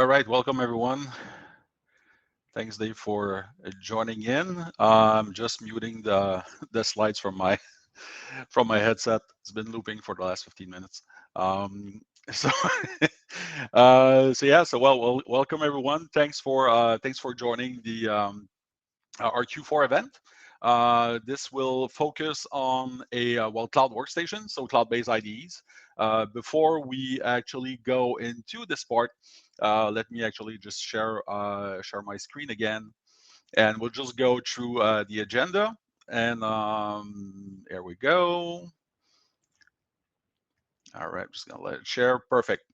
All right, welcome everyone. Thanks, Dave, for joining in. Just muting the the slides from my from my headset. It's been looping for the last 15 minutes. Um, so so yeah, so welcome everyone. Thanks for joining the our Q4 event. This will focus on a cloud workstation, so cloud-based IDEs. Before we actually go into this part, let me actually just share my screen again, and we'll just go through the agenda. And there we go. All right, I'm just gonna let it share. Perfect.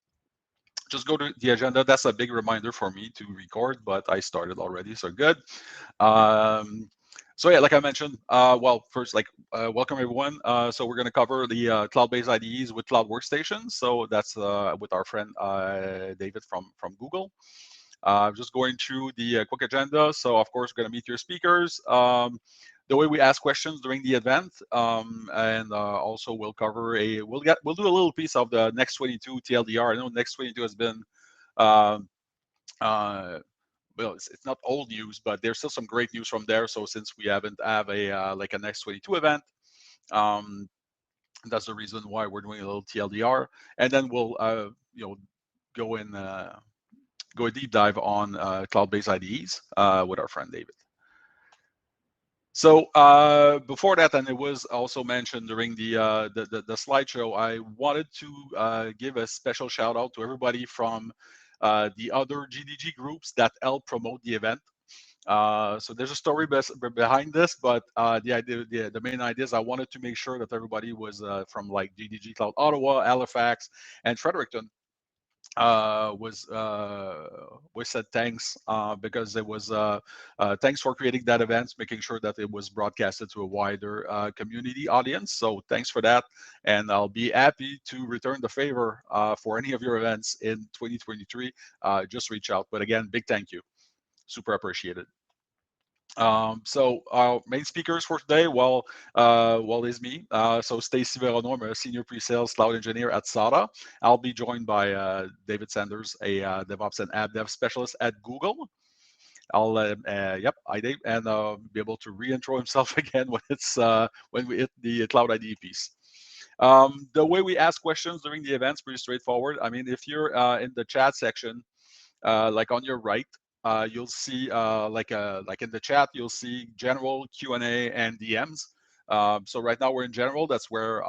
Just go to the agenda. That's a big reminder for me to record, but I started already, so good. Um, so yeah, like I mentioned, first, welcome everyone. So we're going to cover the cloud-based IDEs with Cloud Workstation. So that's with our friend David from Google. Just going through the quick agenda. So of course, we're going to meet your speakers. The way we ask questions during the event, and also we'll cover we'll do a little piece of the Next 22 TLDR. I know Next 22 has been. Um, well, it's not old news, but there's still some great news from there. So since we haven't have a like an X22 event, um, that's the reason why we're doing a little TLDR, and then we'll go in go a deep dive on cloud-based IDEs with our friend David. So before that, and it was also mentioned during the slideshow, I wanted to give a special shout out to everybody from the other GDG groups that help promote the event. So there's a story behind this, but the main idea is I wanted to make sure that everybody was from like GDG Cloud Ottawa, Halifax, and Fredericton was said thanks because it was thanks for creating that event, making sure that it was broadcasted to a wider community audience. So thanks for that, and I'll be happy to return the favor for any of your events in 2023. Just reach out. But again, big thank you, super appreciated. So our main speakers for today, is me. So Stacy Verono, I'm a senior pre-sales cloud engineer at SADA. I'll be joined by David Sanders, a DevOps and app dev specialist at Google. Hi Dave, and be able to re-intro himself again when we hit the Cloud ID piece. The way we ask questions during the event is pretty straightforward. I mean, if you're in the chat section, like on your right, you'll see like in the chat, you'll see general Q&A and DMs. So right now we're in general. That's where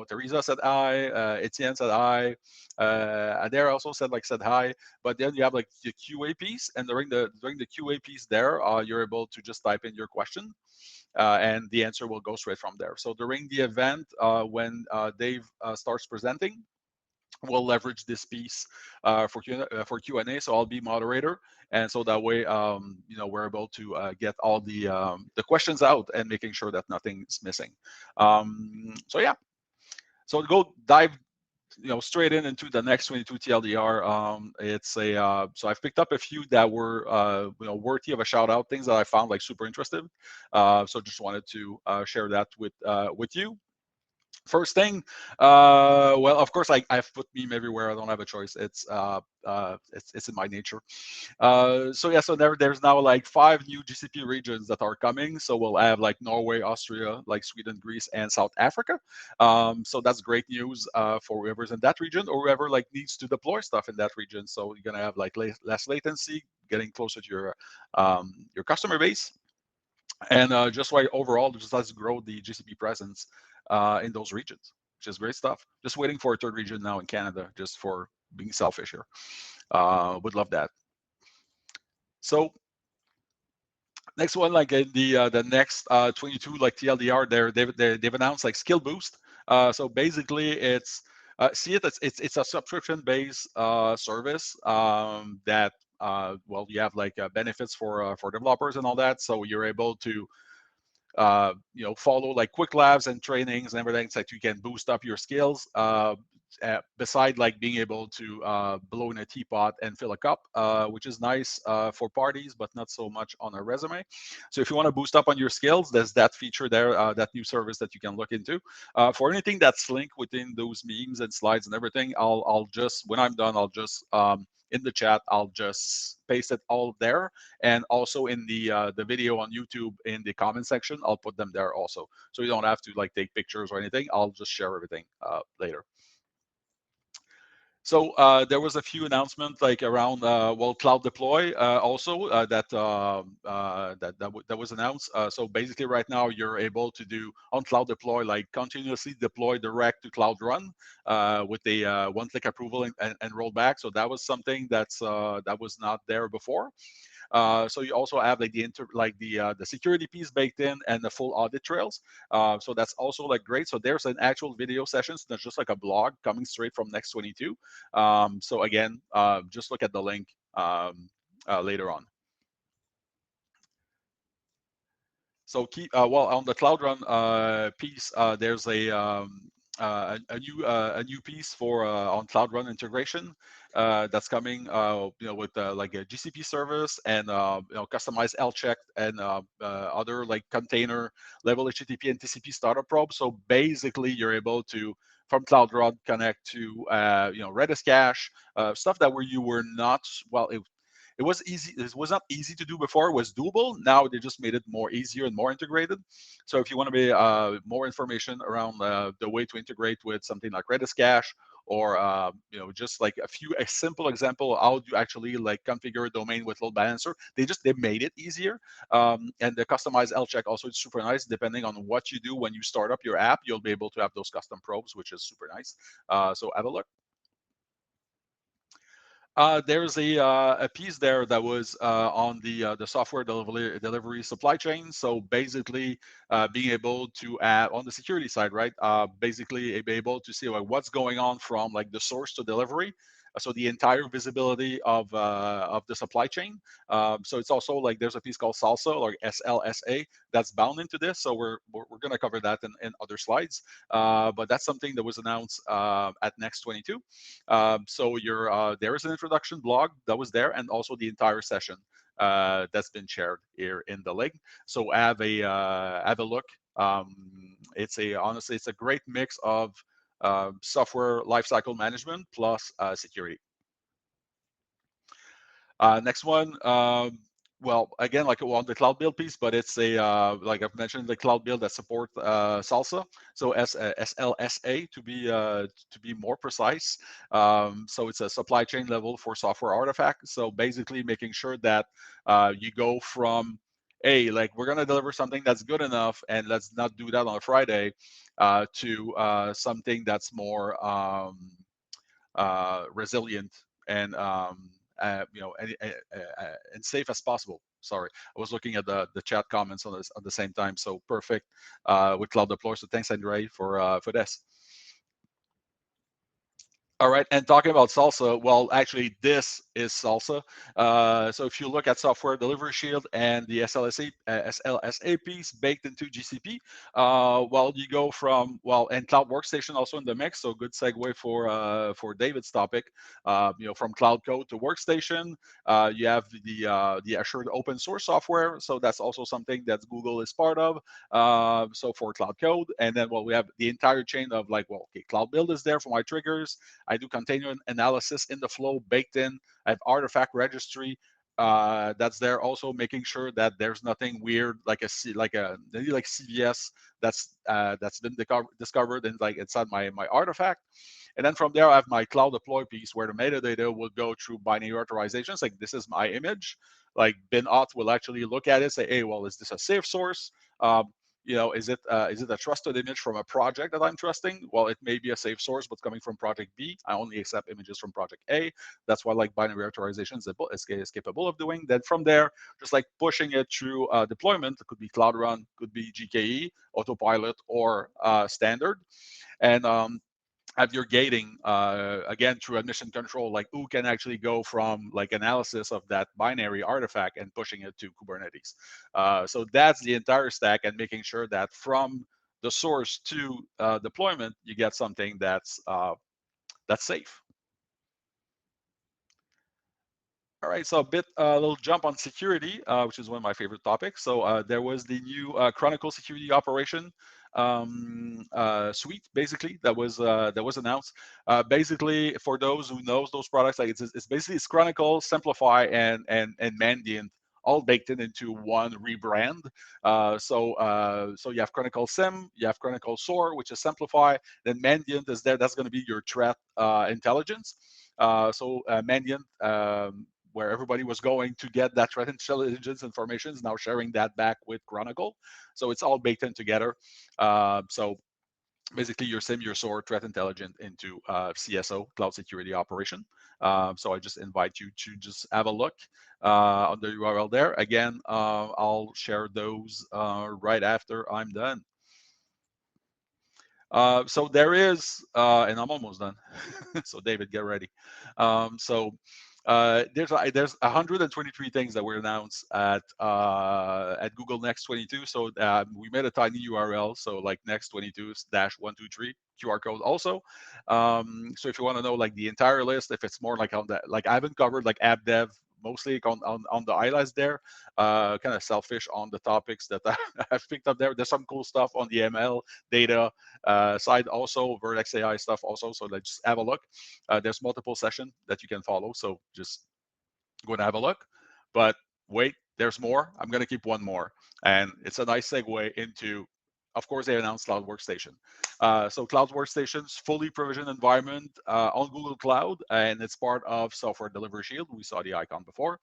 Teresa said hi, Etienne said hi, Adair also said hi. But then you have like the QA piece, and during the QA piece there, you're able to just type in your question. And the answer will go straight from there. So during the event, when Dave starts presenting, we'll leverage this piece for Q&A. So I'll be moderator, and so that way, we're able to get all the questions out and making sure that nothing's missing. So yeah, so to go dive straight into the Next 22 TLDR. It's a so I've picked up a few that were worthy of a shout out, things that I found like super interesting. So just wanted to share that with you. First thing, well, of course, I've put meme everywhere. I don't have a choice. It's in my nature. So yeah, so there's now like 5 new GCP regions that are coming. So we'll have like Norway, Austria, like Sweden, Greece, and South Africa. So that's great news for whoever's in that region or whoever like needs to deploy stuff in that region. So you're gonna have like less latency, getting closer to your customer base. And just like overall, just let's grow the GCP presence in those regions, which is great stuff. Just waiting for a third region now in Canada, just for being selfish here. Would love that. So next one, like in the next 22 like TLDR, they've announced like skill boost. So basically, it's it's a subscription based service that you have like benefits for developers and all that. So you're able to follow like quick labs and trainings and everything so that you can boost up your skills. beside like being able to blow in a teapot and fill a cup, which is nice for parties, but not so much on a resume. So if you want to boost up on your skills, there's that feature there, that new service that you can look into. For anything that's linked within those memes and slides and everything, I'll just, when I'm done, I'll just in the chat, I'll just paste it all there, and also in the video on YouTube in the comment section, I'll put them there also. So you don't have to like take pictures or anything. I'll just share everything later. So there was a few announcements like around well, cloud deploy also that was announced. So basically, right now you're able to do on cloud deploy like continuously deploy direct to Cloud Run with the one-click approval and rollback. So that was something that was not there before. So you also have like the security piece baked in and the full audit trails. So that's also like great. So there's an actual video session. So that's just like a blog coming straight from Next 22. So again, just look at the link later on. So well, on the Cloud Run piece, there's a new piece for on Cloud Run integration that's coming, with like a GCP service and customized L-check and other like container level HTTP and TCP startup probe. So basically, you're able to from Cloud Run connect to Redis cache, stuff that where you were not well. It was easy. It was not easy to do before. It was doable. Now they just made it more easier and more integrated. So if you want to be more information around the way to integrate with something like Redis cache, or just like a simple example how do you actually like configure a domain with load balancer, they made it easier. And the customized L check also is super nice. Depending on what you do when you start up your app, you'll be able to have those custom probes, which is super nice. So have a look. There's a piece there that was on the software delivery supply chain. So basically, being able to add on the security side, right? Basically, be able to see like what's going on from like the source to delivery. So the entire visibility of the supply chain. So it's also like there's a piece called Salsa or SLSA that's bound into this. So we're going to cover that in other slides. But that's something that was announced at Next 22. So there is an introduction blog that was there, and also the entire session that's been shared here in the link. So have a look. Honestly, it's a great mix of software lifecycle management plus security. Next one, well, again, like on the cloud build piece, but it's like I've mentioned, the cloud build that support Salsa, so SLSA to be more precise. So it's a supply chain level for software artifact. So basically making sure that you go from, hey, like we're gonna deliver something that's good enough, and let's not do that on a Friday, to something that's more resilient and and safe as possible. Sorry, I was looking at the chat comments on this at the same time. So perfect with Cloud Deploy. So thanks, Andre, for this. All right, and talking about Salsa, well, actually, this is Salsa. So if you look at Software Delivery Shield and the SLSA piece baked into GCP, well, you go from, well, and Cloud Workstation also in the mix. So good segue for David's topic. From Cloud Code to Workstation, you have the assured open source software. So that's also something that Google is part of. So for Cloud Code, and then well, we have the entire chain of like, well, okay, Cloud Build is there for my triggers. I do container analysis in the flow baked in. I have artifact registry that's there, also making sure that there's nothing weird like CVS that's been discovered in like inside my artifact. And then from there, I have my cloud deploy piece where the metadata will go through binary authorizations. Like this is my image. Like bin auth will actually look at it, say, hey, well, is this a safe source? Is it a trusted image from a project that I'm trusting? Well, it may be a safe source, but coming from project B, I only accept images from project A. That's why like binary authorizations is capable of doing. Then from there, just like pushing it through deployment, it could be Cloud Run, could be GKE, autopilot, or standard. And have your gating again through admission control, like who can actually go from like analysis of that binary artifact and pushing it to Kubernetes. So that's the entire stack, and making sure that from the source to deployment, you get something that's that's safe. All right, so a little jump on security, which is one of my favorite topics. So there was the new Chronicle security operation suite, basically that was announced. Basically, for those who knows those products, like it's basically it's Chronicle, Simplify, and Mandiant all baked into one rebrand. So you have Chronicle Sim, you have Chronicle SOAR, which is Simplify. Then Mandiant is there. That's going to be your threat intelligence. Mandiant, where everybody was going to get that threat intelligence information, is now sharing that back with Chronicle. So it's all baked in together. So basically, your SIM, your SOAR, threat intelligence into CSO, Cloud Security Operation. So I just invite you to just have a look on the URL there. Again, I'll share those right after I'm done. So there is, and I'm almost done. So David, get ready. There's 123 things that were announced at Google Next 22. So we made a tiny URL. So like Next 22-123 QR code also. So if you want to know like the entire list, if it's more like on that, like I haven't covered like app dev mostly on the IDEs there, kind of selfish on the topics that I've picked up there. There's some cool stuff on the ML data side also, Vertex AI stuff also. So let's just have a look. There's multiple sessions that you can follow. So just go and have a look. But wait, there's more. I'm going to keep one more. And it's a nice segue into, of course, they announced Cloud Workstation. So Cloud Workstation's fully provisioned environment on Google Cloud, and it's part of Software Delivery Shield. We saw the icon before.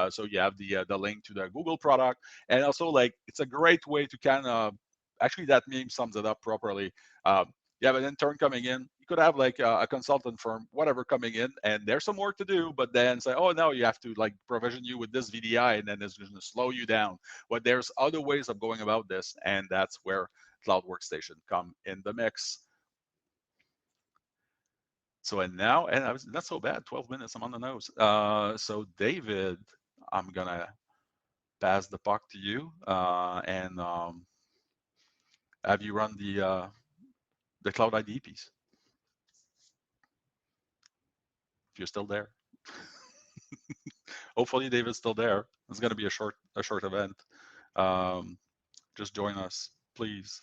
So you have the link to the Google product. And also, like, it's a great way to kind of, actually, that meme sums it up properly. You have an intern coming in. You could have like a consultant firm, whatever, coming in, and there's some work to do, but then say, oh, no, you have to like provision you with this VDI, and then it's going to slow you down. But there's other ways of going about this, and that's where Cloud Workstation come in the mix. So and now, and I was not so bad. 12 minutes, I'm on the nose. So David, I'm gonna pass the puck to you and have you run the Cloud IDE piece. If you're still there. Hopefully David's still there. It's going to be a short event. Just join us, please.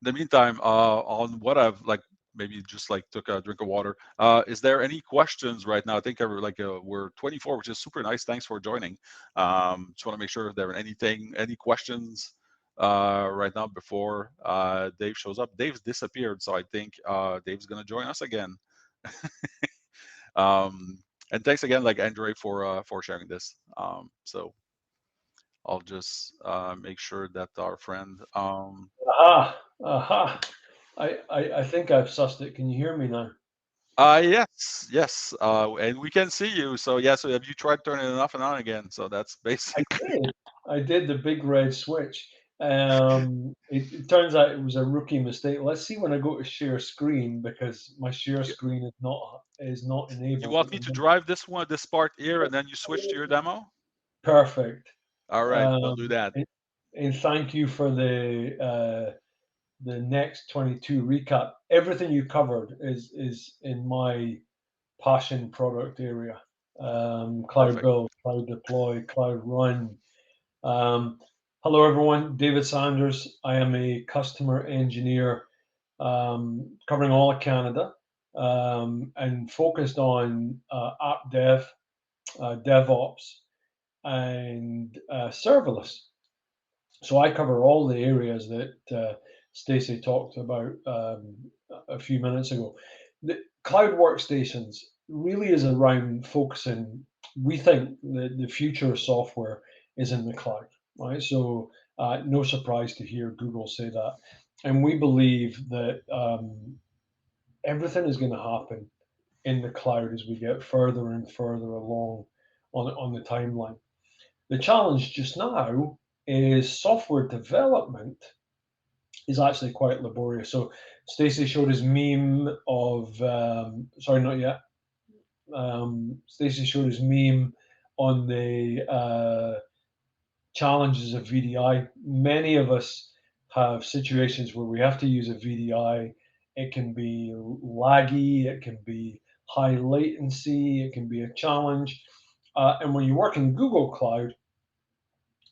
In the meantime, on what I've like maybe just like took a drink of water. Is there any questions right now? I think we're 24, which is super nice. Thanks for joining. Just want to make sure if there are any questions right now before Dave shows up. Dave's disappeared, so I think Dave's going to join us again. And thanks again, like Andre, for sharing this. So I'll just make sure that our friend. I think I've sussed it. Can you hear me now? Yes. And we can see you. So yeah. So have you tried turning it off and on again? So that's basically. I did the big red switch. It turns out it was a rookie mistake. Let's see when I go to share screen, because my share screen is not You enabled want at me the to moment. drive this part here, and then you switch to your demo? Perfect. All right, we'll do that. And thank you for the next 22 recap. Everything you covered is in my passion product area. Cloud Perfect. build, cloud deploy, cloud run. Hello, everyone. David Sanders. I am a customer engineer covering all of Canada and focused on app dev, DevOps, and serverless. So I cover all the areas that Stacey talked about a few minutes ago. The cloud workstations really is around focusing. We think that the future of software is in the cloud, right? So no surprise to hear Google say that, and we believe that everything is going to happen in the cloud as we get further and further along on the timeline. The challenge just now is software development is actually quite laborious. So Stacey showed his meme of sorry, not yet. Stacey showed his meme on the challenges of VDI. Many of us have situations where we have to use a VDI it can be laggy, it can be high latency, it can be a challenge. And when you work in Google Cloud,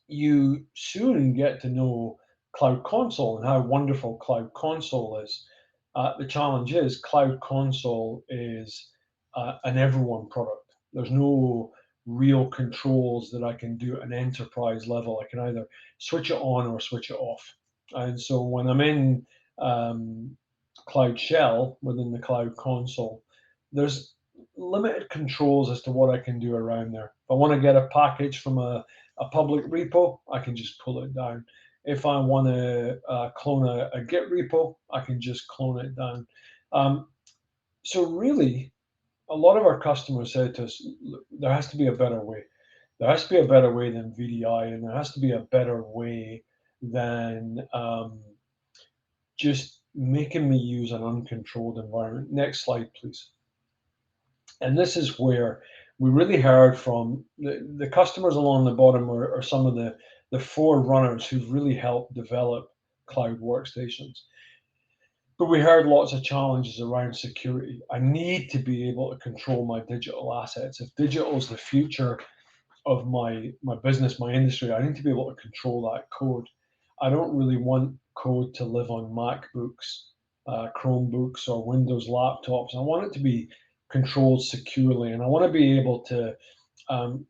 you soon get to know Cloud Console and how wonderful Cloud Console is. The challenge is Cloud Console is an everyone product. There's no real controls that I can do at an enterprise level. I can either switch it on or switch it off. And so when I'm in Cloud Shell within the Cloud Console, there's limited controls as to what I can do around there. If I want to get a package from a public repo, I can just pull it down. If I want to clone a Git repo, I can just clone it down. So really, a lot of our customers said to us, there has to be a better way. There has to be a better way than VDI, and there has to be a better way than just making me use an uncontrolled environment. Next slide, please. And this is where we really heard from the customers along the bottom are some of the forerunners who've really helped develop cloud workstations. But we heard lots of challenges around security. I need to be able to control my digital assets. If digital is the future of my business, my industry, I need to be able to control that code. I don't really want code to live on MacBooks, Chromebooks, or Windows laptops. I want it to be controlled securely, and I want to um,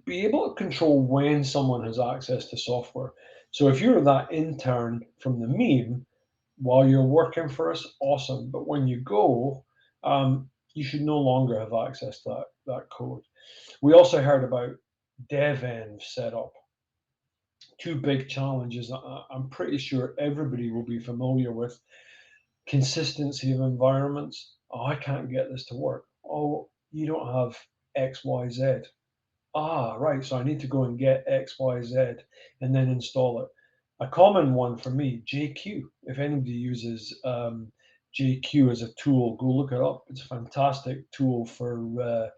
be able to control when someone has access to software. So if you're that intern from the meme while you're working for us, awesome. But when you go, you should no longer have access to that code. We also heard about dev-env setup. Two big challenges I'm pretty sure everybody will be familiar with. Consistency of environments. Oh, I can't get this to work. Oh, you don't have XYZ. Ah, right. So I need to go and get XYZ and then install it. A common one for me, JQ. If anybody uses JQ as a tool, go look it up. It's a fantastic tool for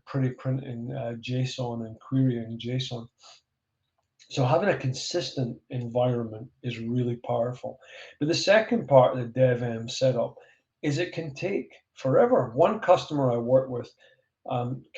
pretty printing JSON and querying JSON. So having a consistent environment is really powerful. But the second part of the dev-env setup is it can take forever. One customer I work with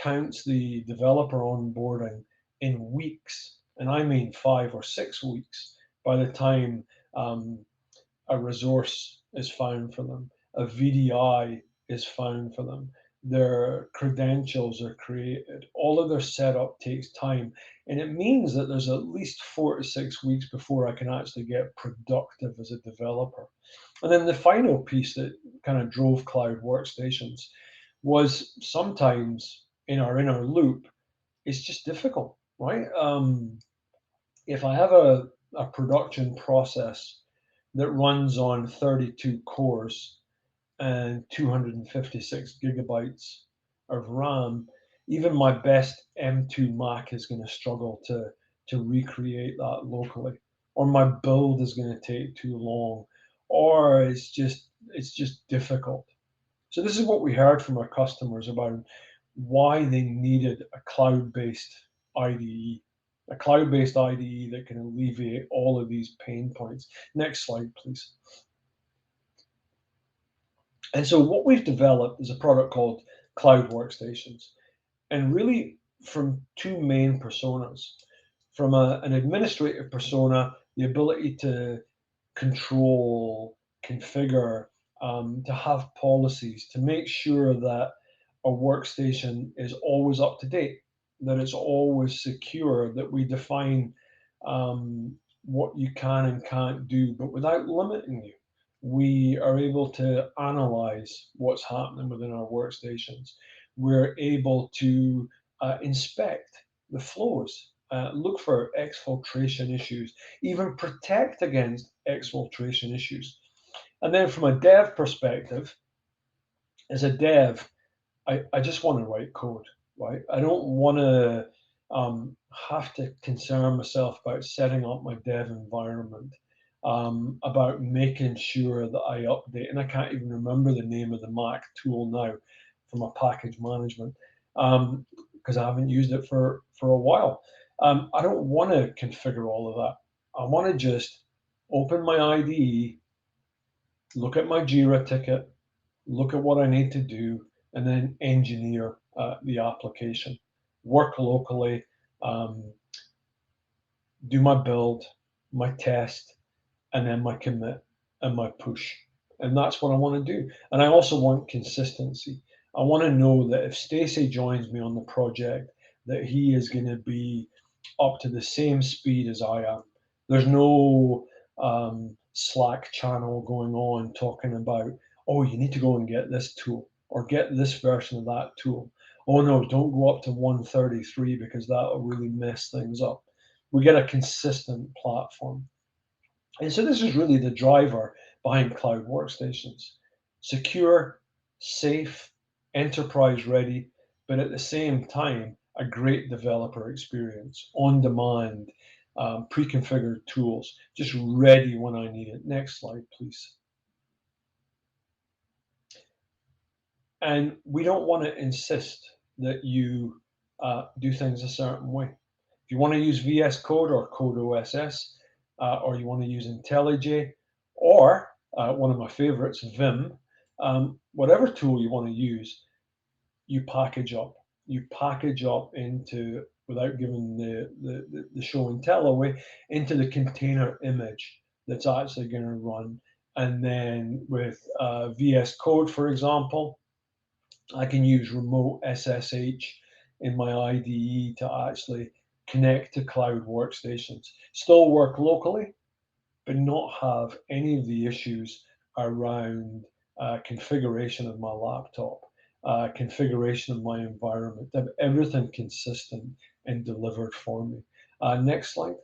counts the developer onboarding in weeks, and I mean 5 or 6 weeks by the time a resource is found for them, a VDI is found for them, their credentials are created, all of their setup takes time. And it means that there's at least 4 to 6 weeks before I can actually get productive as a developer. And then the final piece that kind of drove Cloud Workstations was sometimes in our inner loop, it's just difficult, right? If I have a production process that runs on 32 cores and 256 gigabytes of RAM, even my best M2 Mac is going to struggle to recreate that locally, or my build is going to take too long, or it's just difficult. So this is what we heard from our customers about why they needed a cloud-based IDE, a cloud-based IDE that can alleviate all of these pain points. Next slide, please. And so what we've developed is a product called Cloud Workstations, and really from two main personas. From an administrative persona, the ability to control, configure, to have policies, to make sure that a workstation is always up to date, that it's always secure, that we define what you can and can't do, but without limiting you. We are able to analyze what's happening within our workstations. We're able to inspect the flows, look for exfiltration issues, even protect against exfiltration issues. And then from a dev perspective, as a dev, I just want to write code, right? I don't want to have to concern myself about setting up my dev environment, about making sure that I update, and I can't even remember the name of the Mac tool now from a package management, because I haven't used it for a while. I don't want to configure all of that. I want to just open my IDE, look at my Jira ticket, look at what I need to do, and then engineer the application. Work locally, um, do my build, my test, and then my commit and my push. And that's what I want to do. And I also want consistency. I want to know that if Stacey joins me on the project, that he is going to be up to the same speed as I am. There's no Slack channel going on talking about, oh, you need to go and get this tool or get this version of that tool. Oh no, don't go up to 133 because that'll really mess things up. We get a consistent platform. And so this is really the driver behind cloud workstations. Secure, safe, enterprise ready, but at the same time, a great developer experience, on demand, pre-configured tools, just ready when I need it. Next slide, please. And we don't want to insist that you do things a certain way. If you want to use VS Code or Code OSS, or you want to use IntelliJ, or one of my favorites, Vim, whatever tool you want to use, you package up. You package up into, without giving the show and tell away, into the container image that's actually going to run. And then with VS Code, for example, I can use remote SSH in my IDE to actually connect to cloud workstations. Still work locally, but not have any of the issues around configuration of my laptop, configuration of my environment, have everything consistent and delivered for me. Next slide.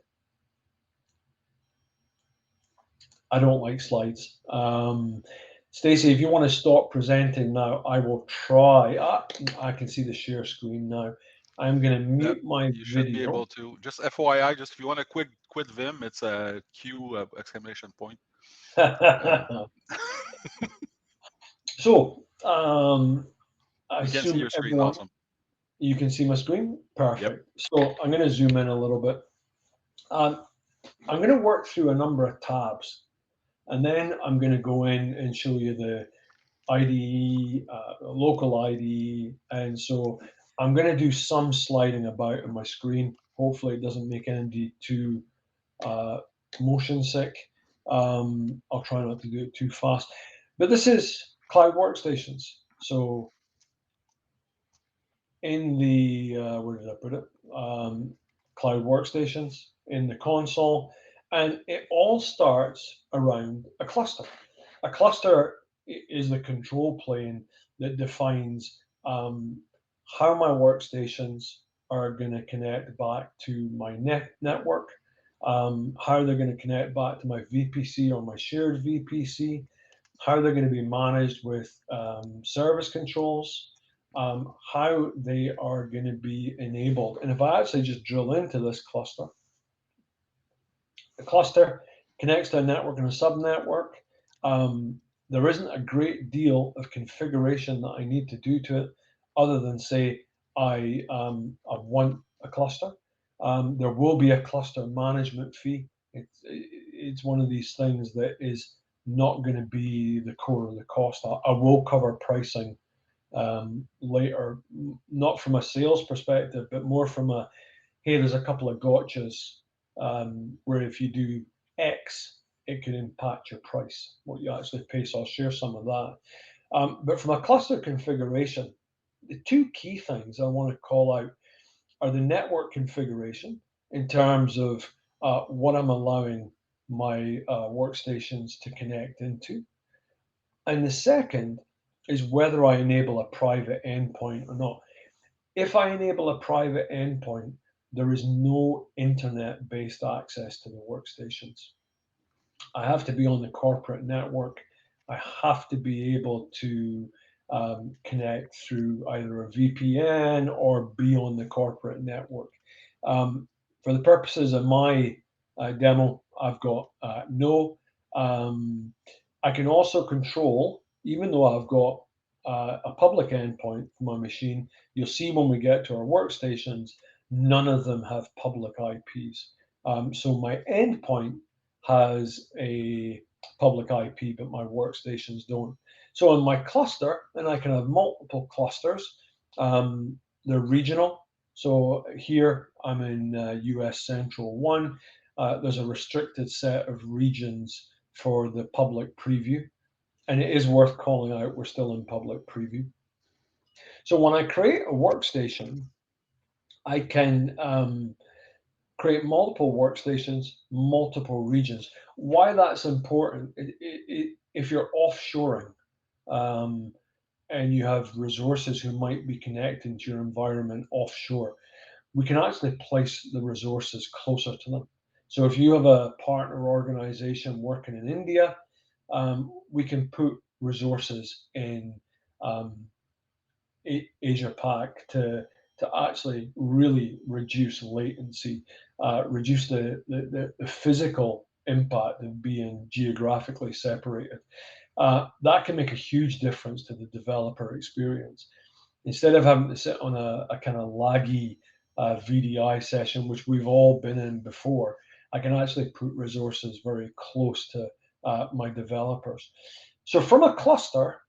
I don't like slides. Stacey, if you want to stop presenting now, I will try. I can see the share screen now. I'm going to mute my You should be video. able to. Just FYI, just if you want to quit Vim, it's a Q exclamation point. So, I We can see assume your screen. everyone, Awesome. you can see my screen? Perfect. Yep. So I'm going to zoom in a little bit. I'm going to work through a number of tabs, and then I'm going to go in and show you the IDE, local IDE, and so I'm going to do some sliding about on my screen. Hopefully, it doesn't make anybody too motion sick. I'll try not to do it too fast. But this is Cloud Workstations. So in the where did I put it? Cloud Workstations in the console, and it all starts around a cluster. A cluster is the control plane that defines how my workstations are going to connect back to my network, how they're going to connect back to my VPC or my shared VPC, how they're going to be managed with service controls, how they are going to be enabled. And if I actually just drill into this cluster, the cluster connects to a network and a subnetwork. There isn't a great deal of configuration that I need to do to it other than say I want a cluster. There will be a cluster management fee. It's one of these things that is not going to be the core of the cost. I will cover pricing later, not from a sales perspective, but more from a, hey, there's a couple of gotchas where if you do X, it can impact your price, what you actually pay. So I'll share some of that. But from a cluster configuration, the two key things I want to call out are the network configuration in terms of what I'm allowing my workstations to connect into. And the second is whether I enable a private endpoint or not. If I enable a private endpoint, there is no internet-based access to the workstations. I have to be on the corporate network. I have to be able to connect through either a VPN or be on the corporate network. For the purposes of my demo, I've got no. I can also control, even though I've got a public endpoint for my machine, you'll see when we get to our workstations, none of them have public IPs. So my endpoint has a public IP, but my workstations don't. So in my cluster, and I can have multiple clusters. They're regional. So here I'm in US Central 1. There's a restricted set of regions for the public preview. And it is worth calling out, we're still in public preview. So when I create a workstation, I can create multiple workstations, multiple regions. Why that's important, if you're offshoring and you have resources who might be connecting to your environment offshore, we can actually place the resources closer to them. So if you have a partner organization working in India, we can put resources in um, Asia Pac to actually really reduce latency, reduce the physical impact of being geographically separated. That can make a huge difference to the developer experience. Instead of having to sit on a kind of laggy VDI session, which we've all been in before, I can actually put resources very close to my developers. So from a cluster,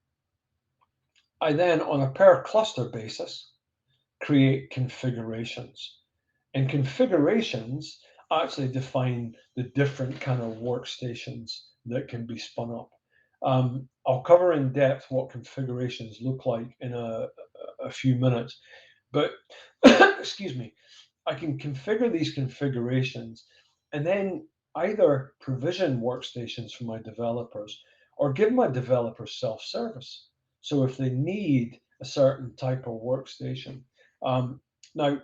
I then, on a per cluster basis, create configurations. And configurations actually define the different kind of workstations that can be spun up. I'll cover in depth what configurations look like in a few minutes, but excuse me, I can configure these configurations and then either provision workstations for my developers or give my developers self-service. So if they need a certain type of workstation, now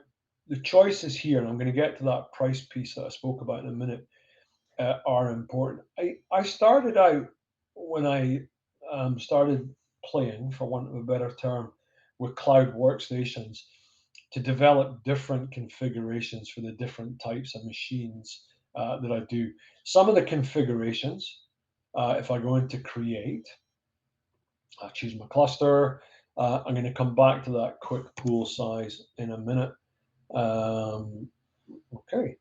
the choices here, and I'm going to get to that price piece that I spoke about in a minute, are important. I started out when I started playing, for want of a better term, with cloud workstations to develop different configurations for the different types of machines that I do. Some of the configurations, if I go into create, I choose my cluster. I'm going to come back to that quick pool size in a minute. Okay,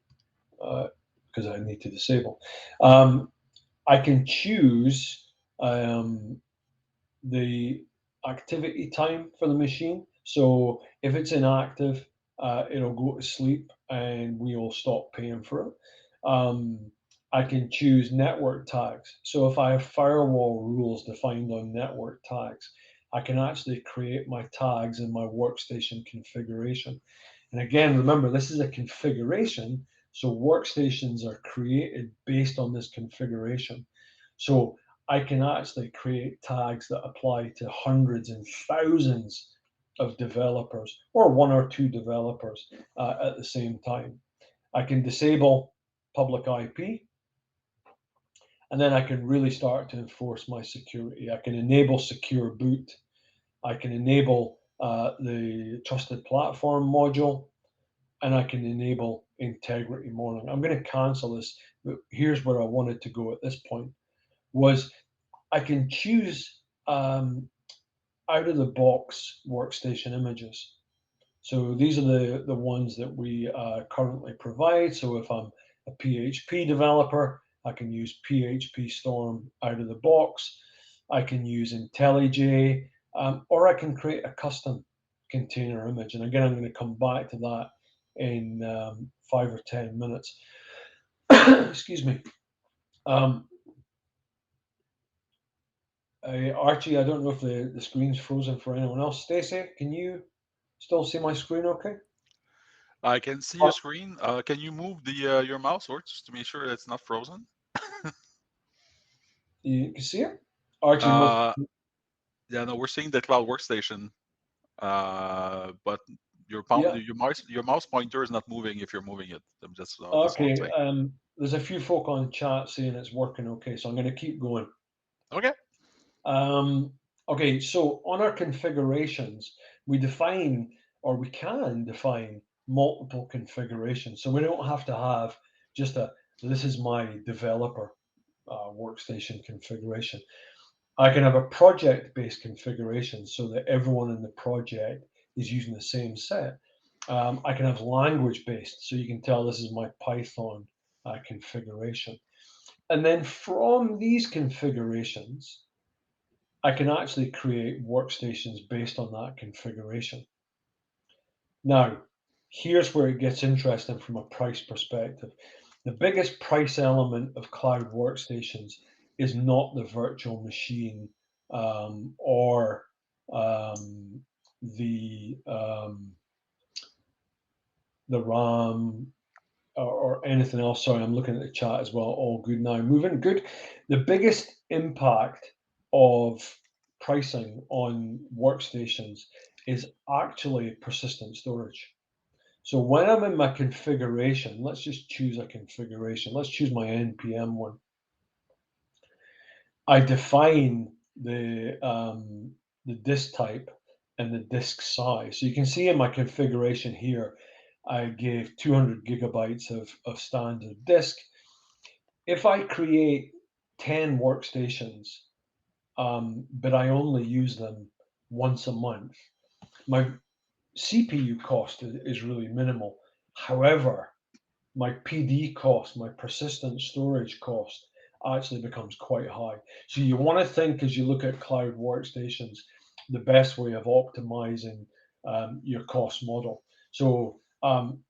because I need to disable. I can choose the activity time for the machine. So if it's inactive, it'll go to sleep and we will stop paying for it. I can choose network tags. So if I have firewall rules defined on network tags, I can actually create my tags in my workstation configuration. And again, remember, this is a configuration. So workstations are created based on this configuration. So I can actually create tags that apply to hundreds and thousands of developers or one or two developers at the same time. I can disable public IP, and then I can really start to enforce my security. I can enable secure boot. I can enable the trusted platform module, and I can enable integrity monitoring. I'm going to cancel this, but here's where I wanted to go at this point was I can choose out of the box workstation images. So these are the ones that we currently provide. So if I'm a PHP developer, I can use PHP Storm out of the box. I can use IntelliJ, or I can create a custom container image. And again, I'm going to come back to that in 5 or 10 minutes. Excuse me. Um, Archie, I don't know if the screen's frozen for anyone else. Stacey, can you still see my screen okay? I can see your Oh, screen. Can you move the your mouse or just to make sure it's not frozen? you can see it? Archie, move. Uh, yeah, no, we're seeing the cloud workstation, but Yeah, your mouse pointer is not moving if you're moving it. I'm just one okay. thing. There's a few folk on chat saying it's working okay, so I'm going to keep going. Okay. Um, okay, so on our configurations, we define or we can define multiple configurations. So we don't have to have just this is my developer workstation configuration. I can have a project-based configuration so that everyone in the project is using the same set. I can have language-based, so you can tell this is my Python configuration. And then from these configurations, I can actually create workstations based on that configuration. Now, here's where it gets interesting from a price perspective. The biggest price element of cloud workstations is not the virtual machine or the um, the RAM or anything else. Sorry, I'm looking at the chat as well. All good now. Moving good. The biggest impact of pricing on workstations is actually persistent storage. So when I'm in my configuration, let's just choose a configuration. Let's choose my NPM one. I define the disk type and the disk size. So you can see in my configuration here, I gave 200 gigabytes of standard disk. If I create 10 workstations, but I only use them once a month, my CPU cost is really minimal. However, my PD cost, my persistent storage cost actually becomes quite high. So you want to think as you look at cloud workstations, the best way of optimizing your cost model. So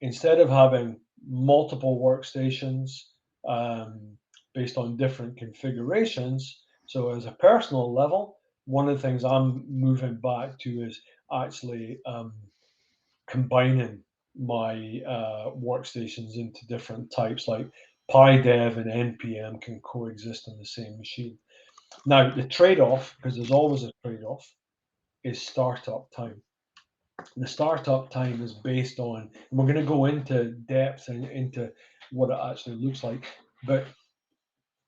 instead of having multiple workstations um, based on different configurations, so as a personal level, one of the things I'm moving back to is actually combining my workstations into different types, like PyDev and NPM can coexist on the same machine. Now, the trade-off, because there's always a trade-off, is startup time. The startup time is based on, and we're going to go into depth and into what it actually looks like, but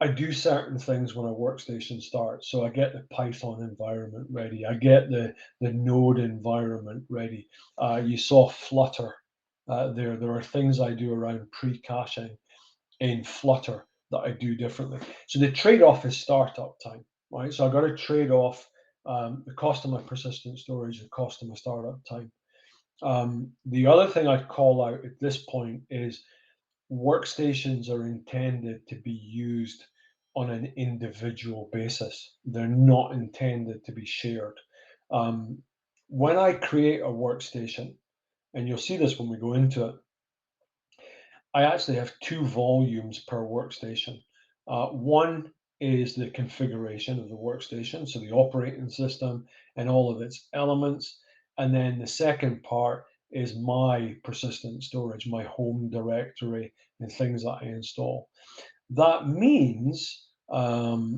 I do certain things when a workstation starts. So I get the Python environment ready. I get the Node environment ready. You saw Flutter there. There are things I do around pre-caching in Flutter that I do differently. So the trade-off is startup time, right? So I got to trade off the cost of my persistent storage, the cost of my startup time. The other thing I'd call out at this point is workstations are intended to be used on an individual basis. They're not intended to be shared. Um, when I create a workstation, and you'll see this when we go into it, I actually have two volumes per workstation. One is the configuration of the workstation, so the operating system and all of its elements. And then the second part is my persistent storage, my home directory, and things that I install. That means, sorry,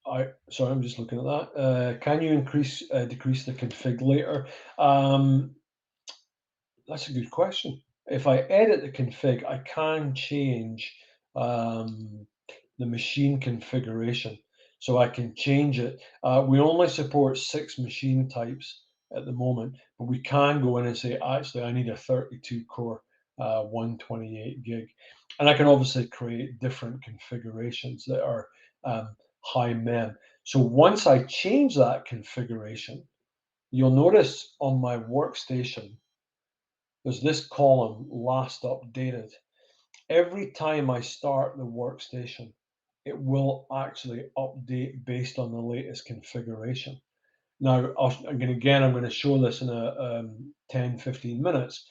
I'm just looking at that. Can you decrease the config later? That's a good question. If I edit the config, I can change um, the machine configuration. So I can change it. We only support 6 machine types at the moment, but we can go in and say, actually, I need a 32 core 128 gig. And I can obviously create different configurations that are high mem. So once I change that configuration, you'll notice on my workstation, there's this column, last updated. Every time I start the workstation, it will actually update based on the latest configuration. Now, I'm going to show this in a 10, 15 minutes.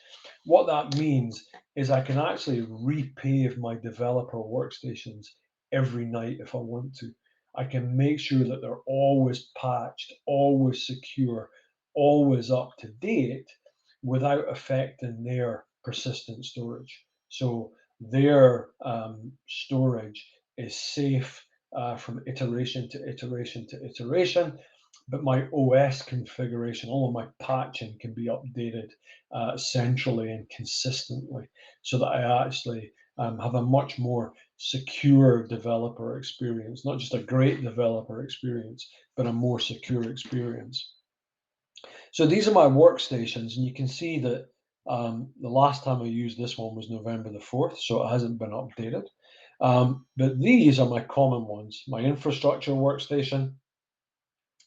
What that means is I can actually repave my developer workstations every night if I want to. I can make sure that they're always patched, always secure, always up to date without affecting their persistent storage. So their storage is safe from iteration to iteration to iteration, but my OS configuration, all of my patching can be updated centrally and consistently so that I actually have a much more secure developer experience, not just a great developer experience, but a more secure experience. So these are my workstations, and you can see that the last time I used this one was November the 4th, so it hasn't been updated. But these are my common ones. My infrastructure workstation,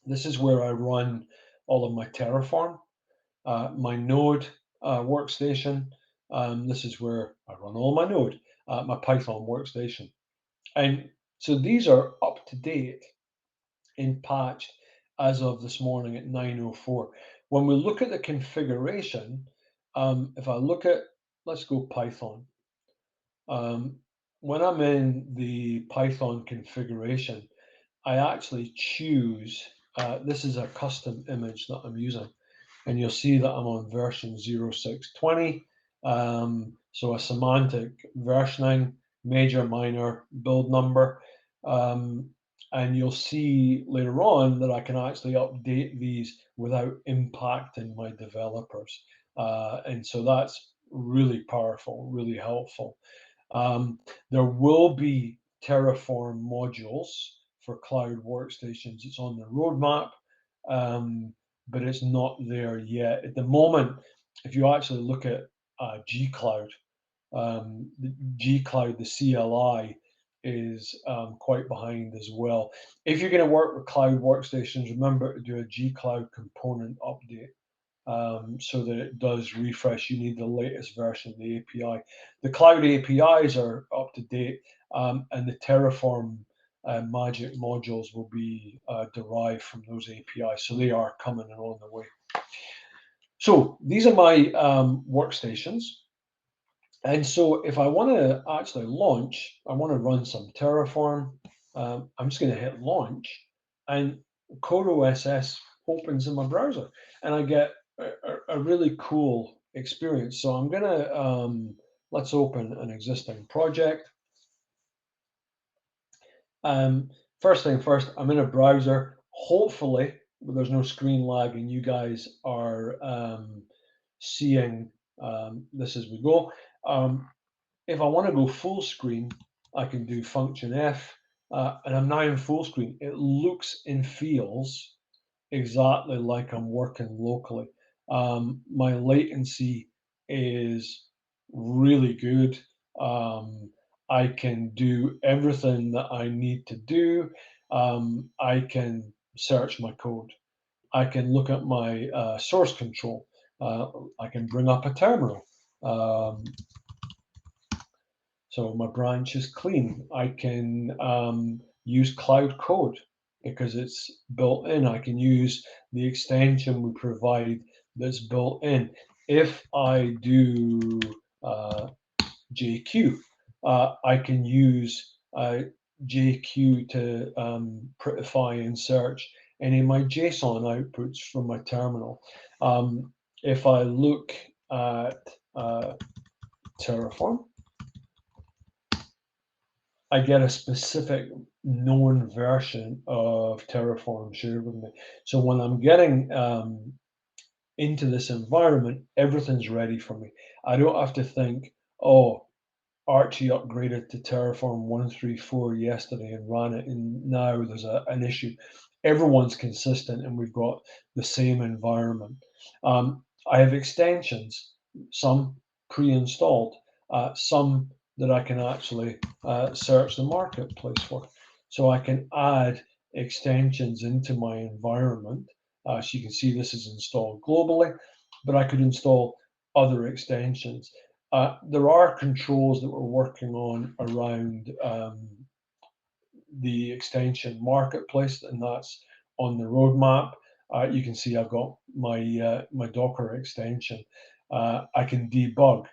this is where I run all of my Terraform. My Node workstation, this is where I run all my Node. My Python workstation. And so these are up to date and patched as of this morning at 9:04. When we look at the configuration, if I look at, let's go Python. When I'm in the Python configuration, I actually choose, this is a custom image that I'm using, and you'll see that I'm on version 0620. So a semantic versioning, major, minor, build number. And you'll see later on that I can actually update these without impacting my developers. And so that's really powerful, really helpful. There will be Terraform modules for Cloud Workstations. It's on the roadmap, but it's not there yet. At the moment, if you actually look at G-Cloud, the G-Cloud, the CLI is quite behind as well. If you're going to work with Cloud Workstations, remember to do a G-Cloud component update. So that it does refresh. You need the latest version of the API. The cloud APIs are up to date, and the Terraform magic modules will be derived from those APIs. So they are coming and on the way. So these are my workstations. And so if I want to actually launch, I want to run some Terraform, I'm just going to hit launch, and CodeOSS opens in my browser, and I get a really cool experience. So I'm going to, let's open an existing project. First thing first, I'm in a browser. Hopefully, there's no screen lag, and you guys are seeing this as we go. If I want to go full screen, I can do Function F, and I'm now in full screen. It looks and feels exactly like I'm working locally. My latency is really good. I can do everything that I need to do. I can search my code. I can look at my source control. I can bring up a terminal. So my branch is clean. I can use Cloud Code because it's built in. I can use the extension we provide that's built in. If I do JQ, I can use JQ to prettify and search any of my JSON outputs from my terminal. If I look at Terraform, I get a specific known version of Terraform shared with me. So when I'm getting into this environment, everything's ready for me. I don't have to think, oh, Archie upgraded to Terraform 134 yesterday and ran it, and now there's an issue. Everyone's consistent, and we've got the same environment. I have extensions, some pre-installed, some that I can actually search the marketplace for. So I can add extensions into my environment. So you can see this is installed globally, but I could install other extensions. There are controls that we're working on around the extension marketplace, and that's on the roadmap. You can see I've got my Docker extension. I can debug.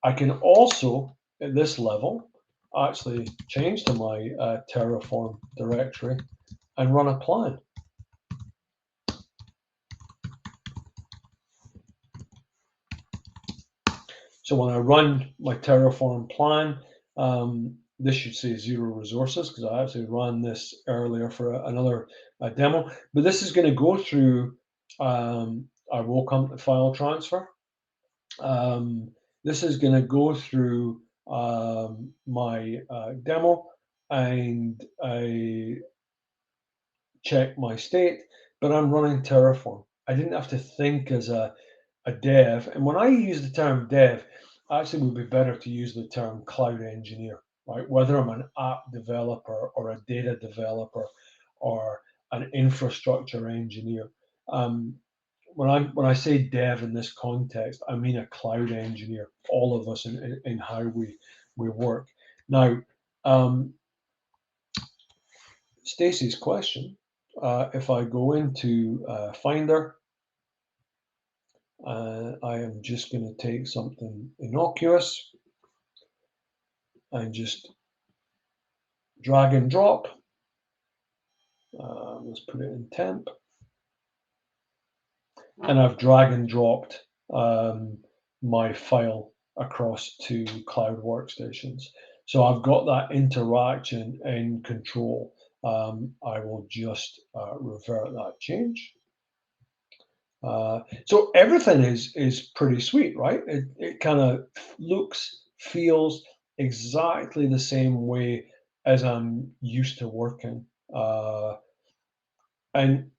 I can also, at this level, actually change to my Terraform directory and run a plan. So when I run my Terraform plan, this should say 0 resources because I actually ran this earlier for another demo. But this is going to go through, I will come to file transfer. This is going to go through my demo, and I check my state, but I'm running Terraform. I didn't have to think as a dev. And when I use the term dev, actually would be better to use the term cloud engineer, right? Whether I'm an app developer or a data developer or an infrastructure engineer. When I say dev in this context, I mean a cloud engineer, all of us in how we work. Now, Stacy's question, if I go into Finder, I am just going to take something innocuous and just drag and drop. Let's put it in temp. And I've drag and dropped my file across to Cloud Workstations. So I've got that interaction in control. I will just revert that change. So everything is pretty sweet, right? It kind of looks, feels exactly the same way as I'm used to working. And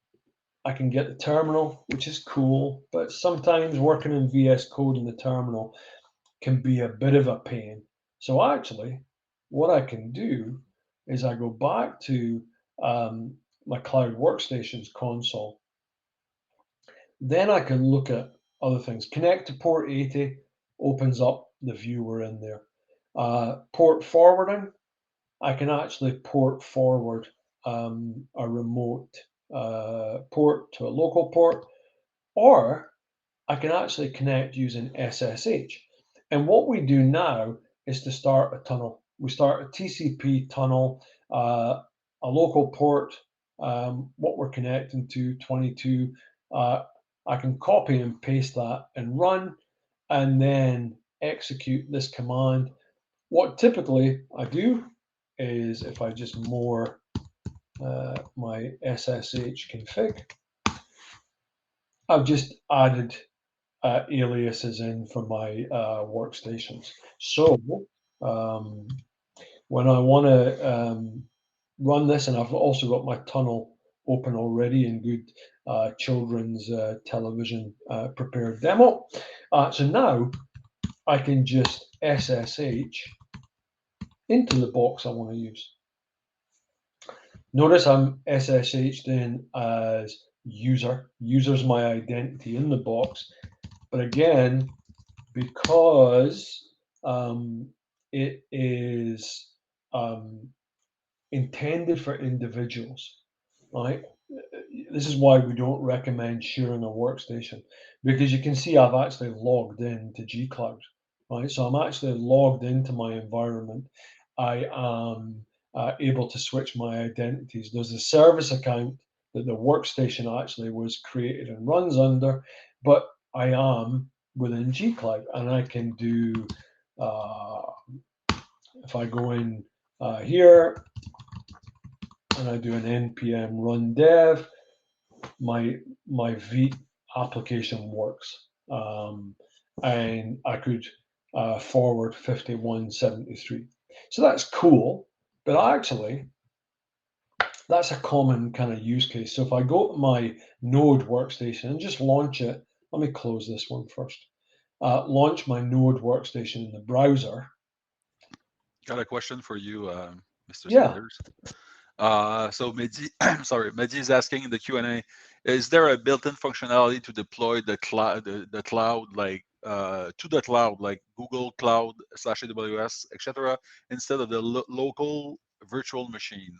I can get the terminal, which is cool, but sometimes working in VS Code in the terminal can be a bit of a pain. So actually, what I can do is I go back to my Cloud Workstations console. Then I can look at other things. Connect to port 80 opens up the viewer in there. Port forwarding, I can actually port forward a remote port to a local port, or I can actually connect using SSH. And what we do now is to start a tunnel. We start a TCP tunnel, a local port, what we're connecting to, 22. I can copy and paste that and run, and then execute this command. What typically I do is if I just more my SSH config, I've just added aliases in for my workstations. So when I want to run this, and I've also got my tunnel open already in good children's television prepared demo. So now I can just SSH into the box I want to use. Notice I'm SSH'd in as user. User's my identity in the box. But again, because it is intended for individuals, right? This is why we don't recommend sharing a workstation, because you can see I've actually logged in to gcloud, right? So I'm actually logged into my environment. I am able to switch my identities. There's a service account that the workstation actually was created and runs under, but I am within gcloud, and I can do, if I go in here and I do an npm run dev, my V application works, and I could forward 5173. So that's cool, but actually that's a common kind of use case. So if I go to my Node workstation and just launch it, let me close this one first. Launch my Node workstation in the browser. Got a question for you, Mr. Yeah. Sanders. So Mehdi, sorry, Mehdi is asking in the Q&A, is there a built-in functionality to deploy the cloud, the cloud, like to the cloud, like Google Cloud / AWS, etc., instead of the local virtual machine?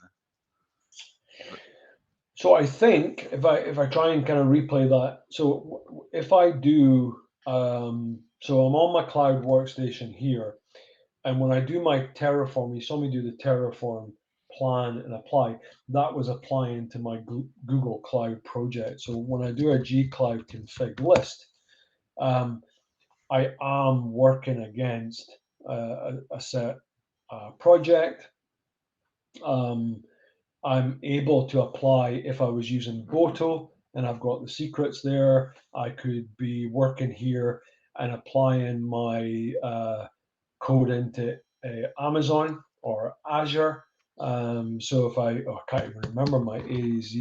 So I think if I try and kind of replay that, so if I do, so I'm on my Cloud Workstation here, and when I do my Terraform, you saw me do the Terraform plan and apply. That was applying to my Google Cloud project. So when I do a gcloud config list, I am working against a set project. I'm able to apply if I was using Boto and I've got the secrets there. I could be working here and applying my code into Amazon or Azure. So if I can't even remember my AZ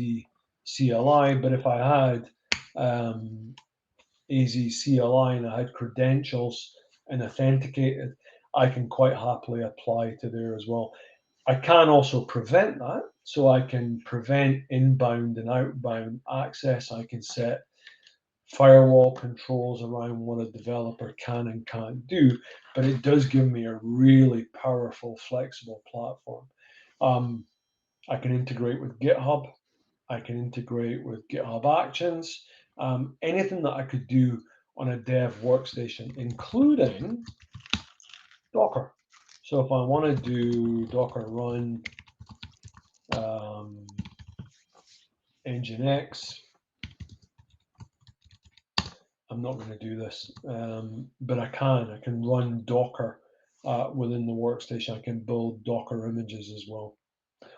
CLI, but if I had AZ CLI and I had credentials and authenticated, I can quite happily apply to there as well. I can also prevent that. So I can prevent inbound and outbound access. I can set firewall controls around what a developer can and can't do, but it does give me a really powerful, flexible platform. I can integrate with GitHub. I can integrate with GitHub Actions. Anything that I could do on a dev workstation, including Docker. So if I want to do Docker run Nginx, I'm not going to do this, but I can run Docker within the workstation. I can build Docker images as well.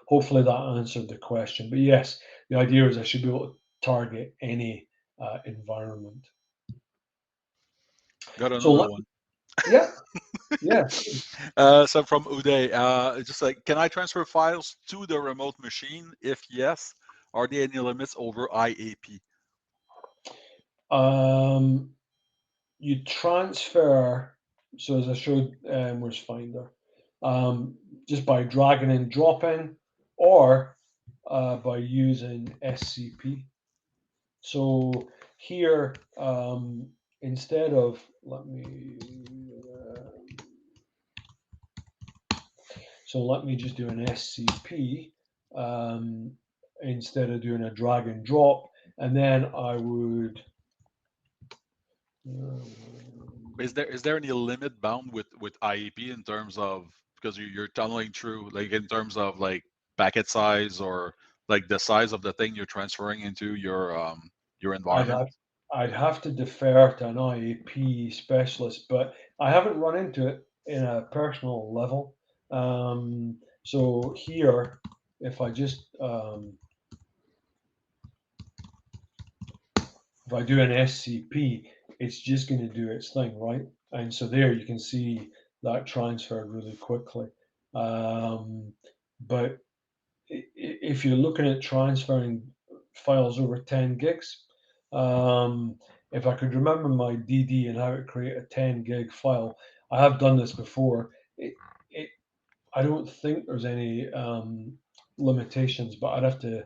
Hopefully that answered the question. But yes, the idea is I should be able to target any environment. Got So another one. yeah, yeah. So from Uday, just like, can I transfer files to the remote machine? If yes, are there any limits over IAP? You transfer, so as I showed, where's Finder, just by dragging and dropping, or by using SCP. So here, instead of, let me just do an SCP instead of doing a drag and drop, and then I would. Is there any limit bound with IAP in terms of, because you're tunneling through, like in terms of like packet size or like the size of the thing you're transferring into your I'd environment? have I'd have to defer to an IAP specialist, but I haven't run into it in a personal level. So here, if I just if I do an SCP, it's just going to do its thing, right? And so there you can see that transferred really quickly. But if you're looking at transferring files over 10 gigs, if I could remember my DD and how to create a 10 gig file, I have done this before. It, I don't think there's any limitations, but I'd have to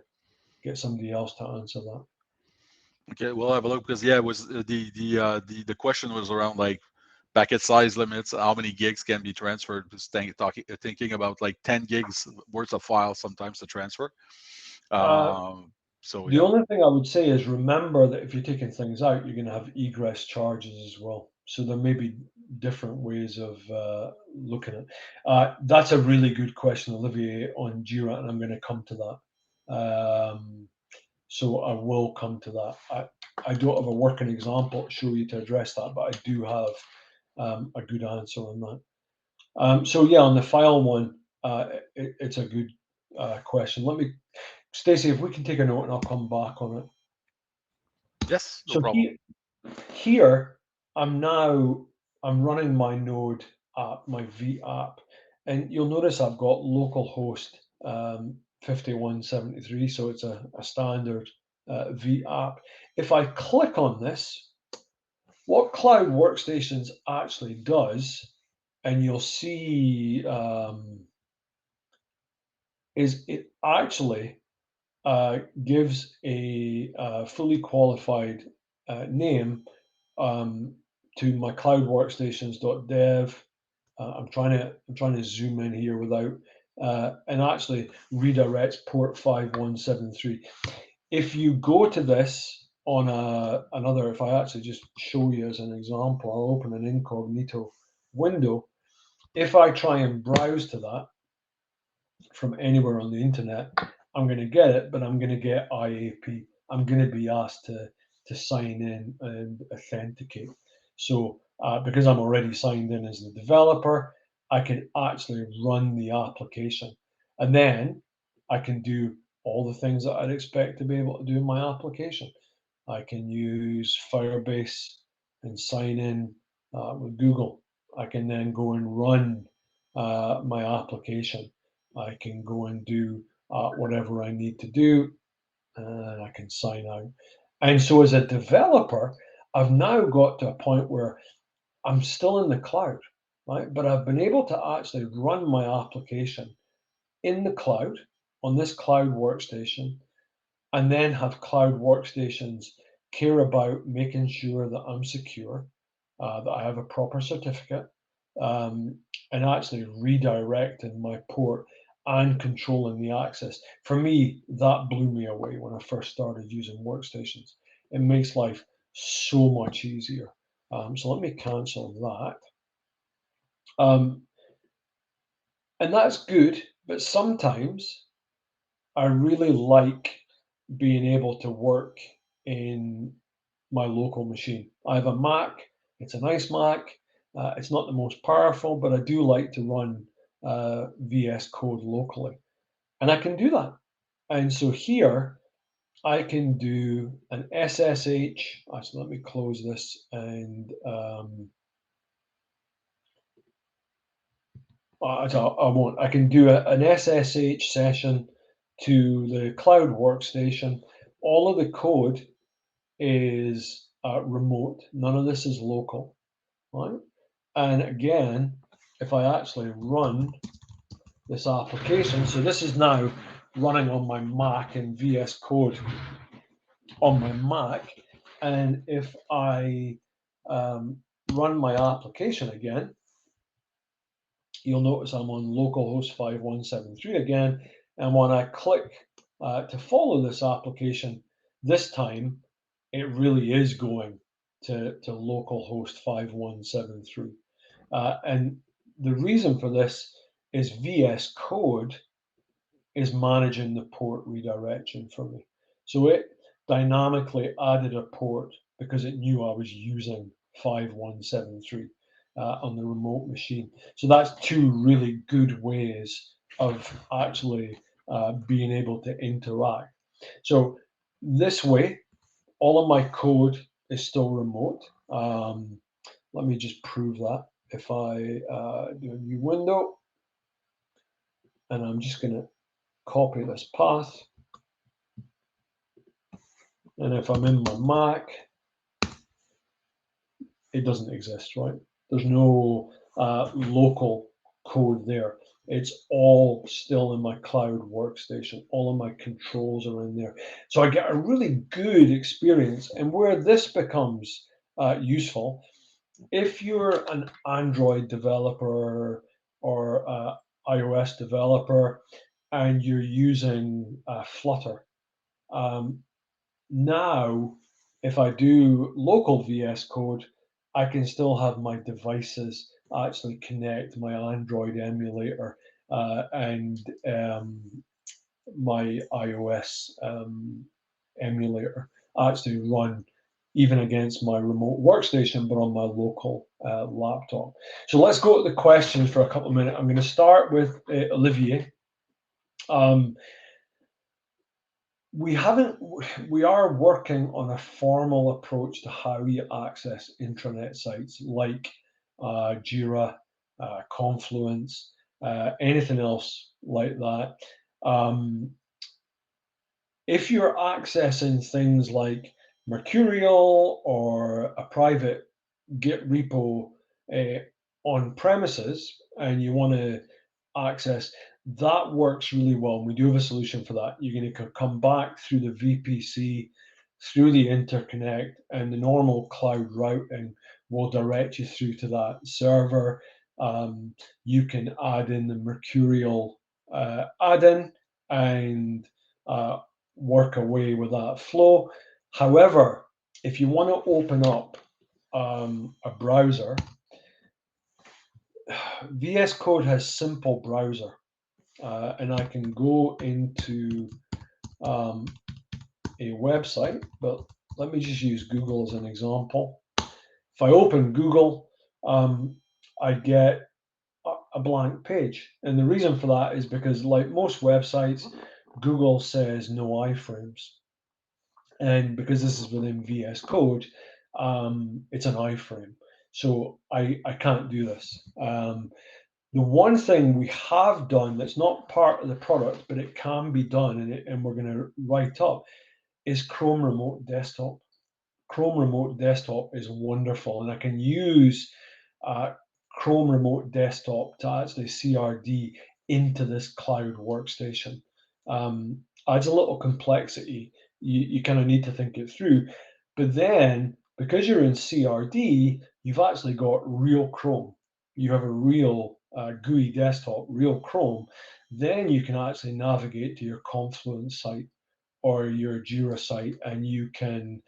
get somebody else to answer that. Okay, we'll have a look, because yeah, it was the question was around like packet size limits, how many gigs can be transferred. Just thinking about like 10 gigs worth of files sometimes to transfer. Uh, So The yeah. only thing I would say is remember that if you're taking things out, you're going to have egress charges as well. So there may be different ways of looking at. That's a really good question, Olivier, on Jira, and I'm going to come to that. So I will come to that. I don't have a working example to show you to address that, but I do have a good answer on that. So yeah, on the file one, it's a good question. Let me, Stacey, if we can take a note, and I'll come back on it. Yes, no So problem. here I'm running my node app, my V app, and you'll notice I've got localhost 5173, so it's a standard V app. If I click on this, what Cloud Workstations actually does, and you'll see, is it actually gives a fully qualified name to my cloud workstations.dev. I'm trying to zoom in here without and actually redirects port 5173. If you go to this on another, if I actually just show you as an example, I'll open an incognito window. If I try and browse to that from anywhere on the internet, I'm going to get it, but I'm going to get IAP. I'm going to be asked to sign in and authenticate. So because I'm already signed in as the developer, I can actually run the application, and then I can do all the things that I'd expect to be able to do in my application. I can use Firebase and sign in with Google. I can then go and run my application. I can go and do whatever I need to do, and I can sign out. And so, as a developer, I've now got to a point where I'm still in the cloud, right? But I've been able to actually run my application in the cloud on this cloud workstation, and then have cloud workstations care about making sure that I'm secure, that I have a proper certificate, and actually redirecting my port and controlling the access. For me, that blew me away when I first started using workstations. It makes life so much easier. So let me cancel that. And that's good, but sometimes I really like being able to work in my local machine. I have a Mac. It's a nice Mac. It's not the most powerful, but I do like to run VS Code locally. And I can do that. And so here I can do an SSH. Actually, let me close this and I won't. I can do an SSH session to the Cloud Workstation. All of the code is remote. None of this is local, right? And again, if I actually run this application, so this is now running on my Mac in VS Code on my Mac, and if I run my application again, you'll notice I'm on localhost 5173 again, and when I click to follow this application, this time it really is going to localhost 5173. And the reason for this is VS Code is managing the port redirection for me. So it dynamically added a port because it knew I was using 5173 on the remote machine. So that's two really good ways of actually being able to interact. So this way, all of my code is still remote. Let me just prove that. If I do a new window, and I'm just going to copy this path, and if I'm in my Mac, it doesn't exist, right? There's no local code there. It's all still in my cloud workstation. All of my controls are in there. So I get a really good experience. And where this becomes useful, if you're an Android developer or iOS developer and you're using Flutter, now if I do local VS Code, I can still have my devices actually connect my Android emulator and my iOS emulator actually run even against my remote workstation, but on my local laptop. So let's go to the questions for a couple of minutes. I'm going to start with Olivier. We are working on a formal approach to how you access intranet sites like Jira, Confluence, anything else like that. If you're accessing things like Mercurial or a private Git repo on premises and you want to access, that works really well. We do have a solution for that. You're going to come back through the VPC, through the interconnect, and the normal cloud routing will direct you through to that server. You can add in the Mercurial add-in and work away with that flow. However, if you want to open up a browser, VS Code has simple browser, and I can go into a website, but let me just use Google as an example. If I open Google, I get a blank page. And the reason for that is because, like most websites, Google says no iframes. And because this is within VS Code, it's an iframe. So I can't do this. The one thing we have done that's not part of the product, but it can be done, and we're going to write up, is Chrome Remote Desktop. Chrome Remote Desktop is wonderful, and I can use Chrome Remote Desktop to actually CRD into this cloud workstation. Adds a little complexity. You kind of need to think it through. But then, because you're in CRD, you've actually got real Chrome. You have a real GUI desktop, real Chrome, then you can actually navigate to your Confluence site or your Jira site, and you can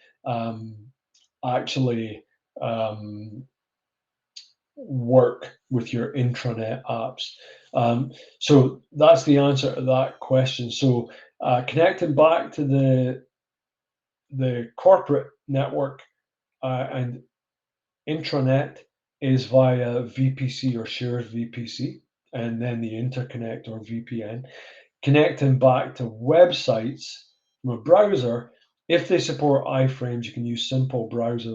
actually work with your intranet apps. So that's the answer to that question. So connecting back to the corporate network and intranet is via VPC or shared VPC, and then the interconnect or VPN. Connecting back to websites from a browser, if they support iframes, you can use simple browser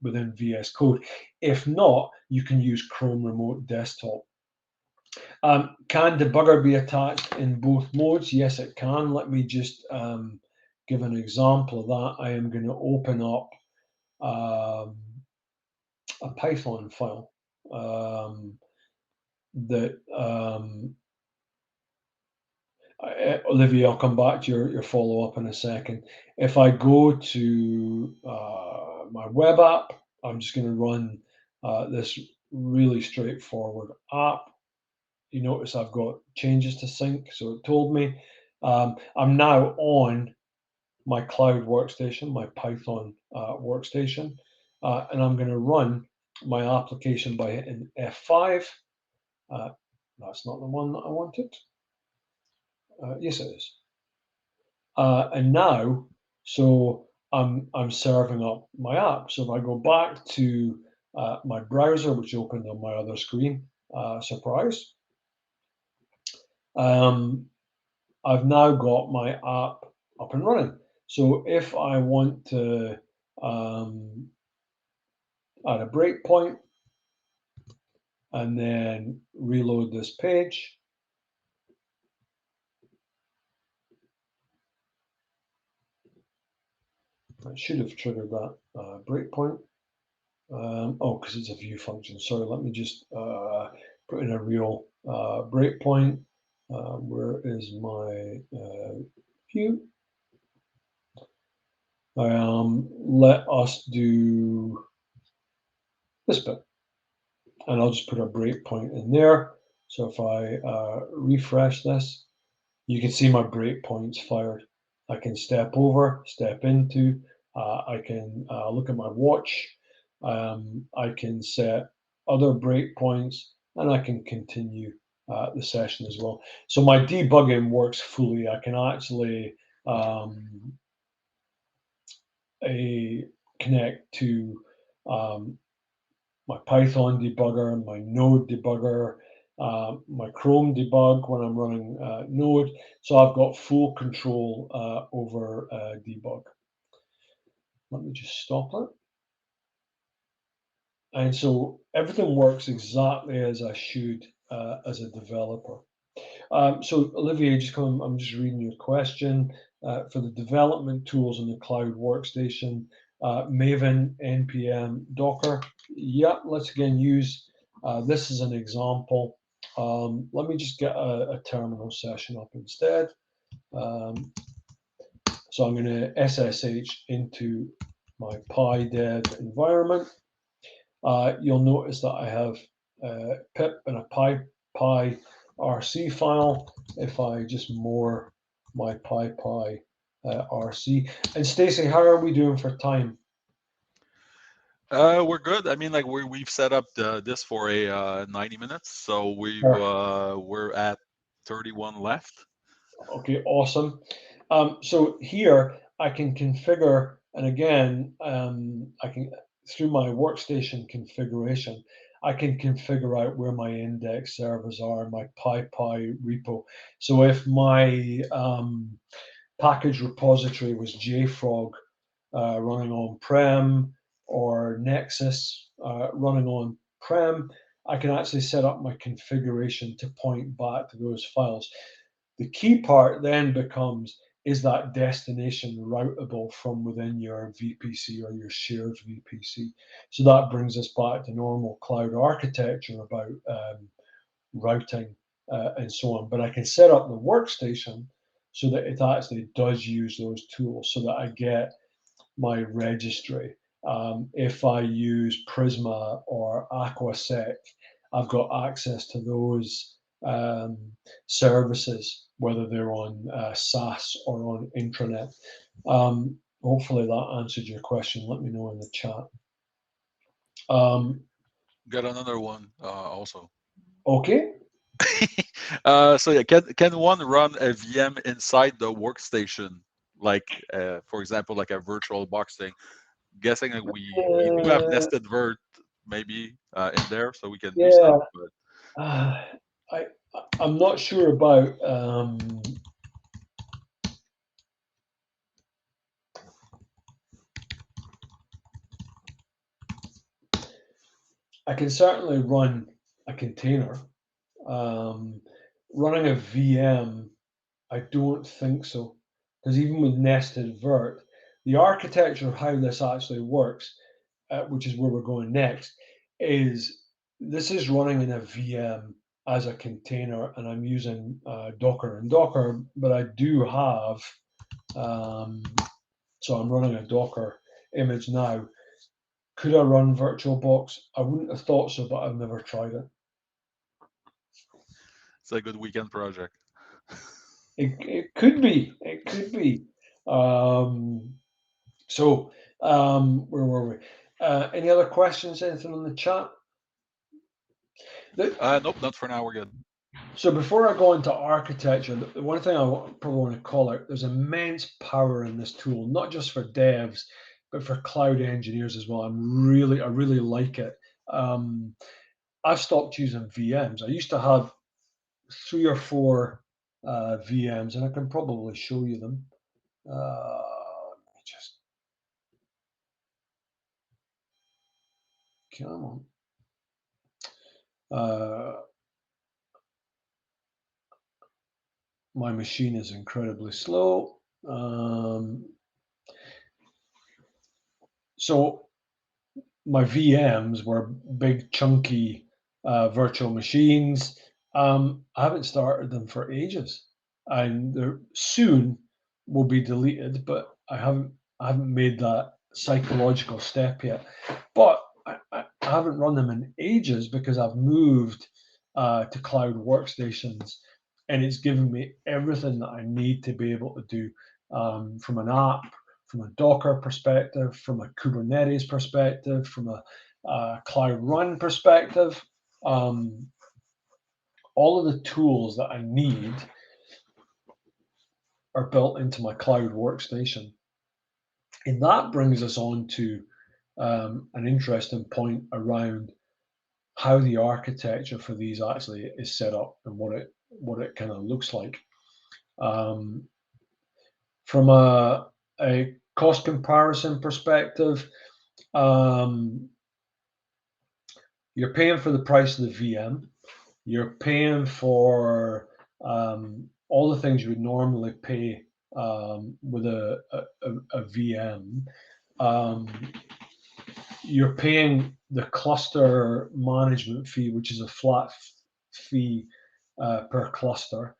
within VS Code. If not, you can use Chrome Remote Desktop. Can debugger be attached in both modes? Yes, it can. Let me just give an example of that. I am going to open up a Python file that Olivia, I'll come back to your follow-up in a second. If I go to my web app, I'm just going to run this really straightforward app. You notice I've got changes to sync, so it told me. I'm now on my Cloud Workstation, my Python workstation, and I'm going to run my application by hitting F5. That's not the one that I wanted. Yes, it is. And now, so I'm serving up my app. So if I go back to my browser, which opened on my other screen, surprise, I've now got my app up and running. So if I want to add a breakpoint and then reload this page, I should have triggered that breakpoint. Oh, because it's a view function. Sorry, let me just put in a real breakpoint. Where is my view? Let us do this bit, and I'll just put a breakpoint in there. So if I refresh this, you can see my breakpoints fired. I can step over, step into, I can look at my watch, I can set other breakpoints, and I can continue the session as well. So my debugging works fully. I can actually connect to my Python debugger, my Node debugger, my Chrome debug when I'm running Node. So I've got full control over debug. Let me just stop it. And so everything works exactly as I should as a developer. So Olivier, I'm just reading your question. For the development tools in the Cloud Workstation, Maven, NPM, Docker. Yeah, let's again use this as an example. Let me just get a terminal session up instead. So I'm going to SSH into my PyDev environment. You'll notice that I have pip and a PyRC file. If I just more my PyRC. And Stacey, how are we doing for time? We're good. I mean, like we've set up this for a 90 minutes, so we're at 31 left. Okay, awesome. So here I can configure, and again, I can through my workstation configuration, I can configure out where my index servers are, my PyPy repo. So if my package repository was JFrog running on-prem or Nexus running on-prem, I can actually set up my configuration to point back to those files. The key part then becomes, is that destination routable from within your VPC or your shared VPC? So that brings us back to normal cloud architecture about routing and so on. But I can set up the workstation so that it actually does use those tools so that I get my registry. If I use Prisma or Aquasec, I've got access to those services, whether they're on SaaS or on intranet. Hopefully that answered your question. Let me know in the chat. Got another one also. Okay. So yeah, can one run a VM inside the workstation, like for example, like a virtual box thing? Guessing that we do have Uh, nested virt maybe in there, so we can do yeah. stuff. But I I'm not sure about I can certainly run a container. Running a VM, I don't think so. Because even with nested virt, the architecture of how this actually works, which is where we're going next, is this is running in a VM as a container, and I'm using Docker and Docker, but I do have, so I'm running a Docker image now. Could I run VirtualBox? I wouldn't have thought so, but I've never tried it. it's a good weekend project. It could be. It could be. So, where were we? Any other questions? Anything on the chat? Nope, not for now. We're good. So before I go into architecture, the one thing I probably want to call out, there's immense power in this tool, not just for devs, but for cloud engineers as well. I really like it. I've stopped using VMs. I used to have 3 or 4 VMs, and I can probably show you them. Let me just come on. My machine is incredibly slow. So my VMs were big, chunky virtual machines. I haven't started them for ages, and they're soon will be deleted. But I haven't made that psychological step yet. But I haven't run them in ages because I've moved to cloud workstations, and it's given me everything that I need to be able to do from an app, from a Docker perspective, from a Kubernetes perspective, from a Cloud Run perspective. Um, all of the tools that I need are built into my Cloud Workstation. And that brings us on to an interesting point around how the architecture for these actually is set up and what it kind of looks like. Um, from a cost comparison perspective, um, you're paying for the price of the VM. You're paying for all the things you would normally pay with a VM. Um, you're paying the cluster management fee, which is a flat fee per cluster.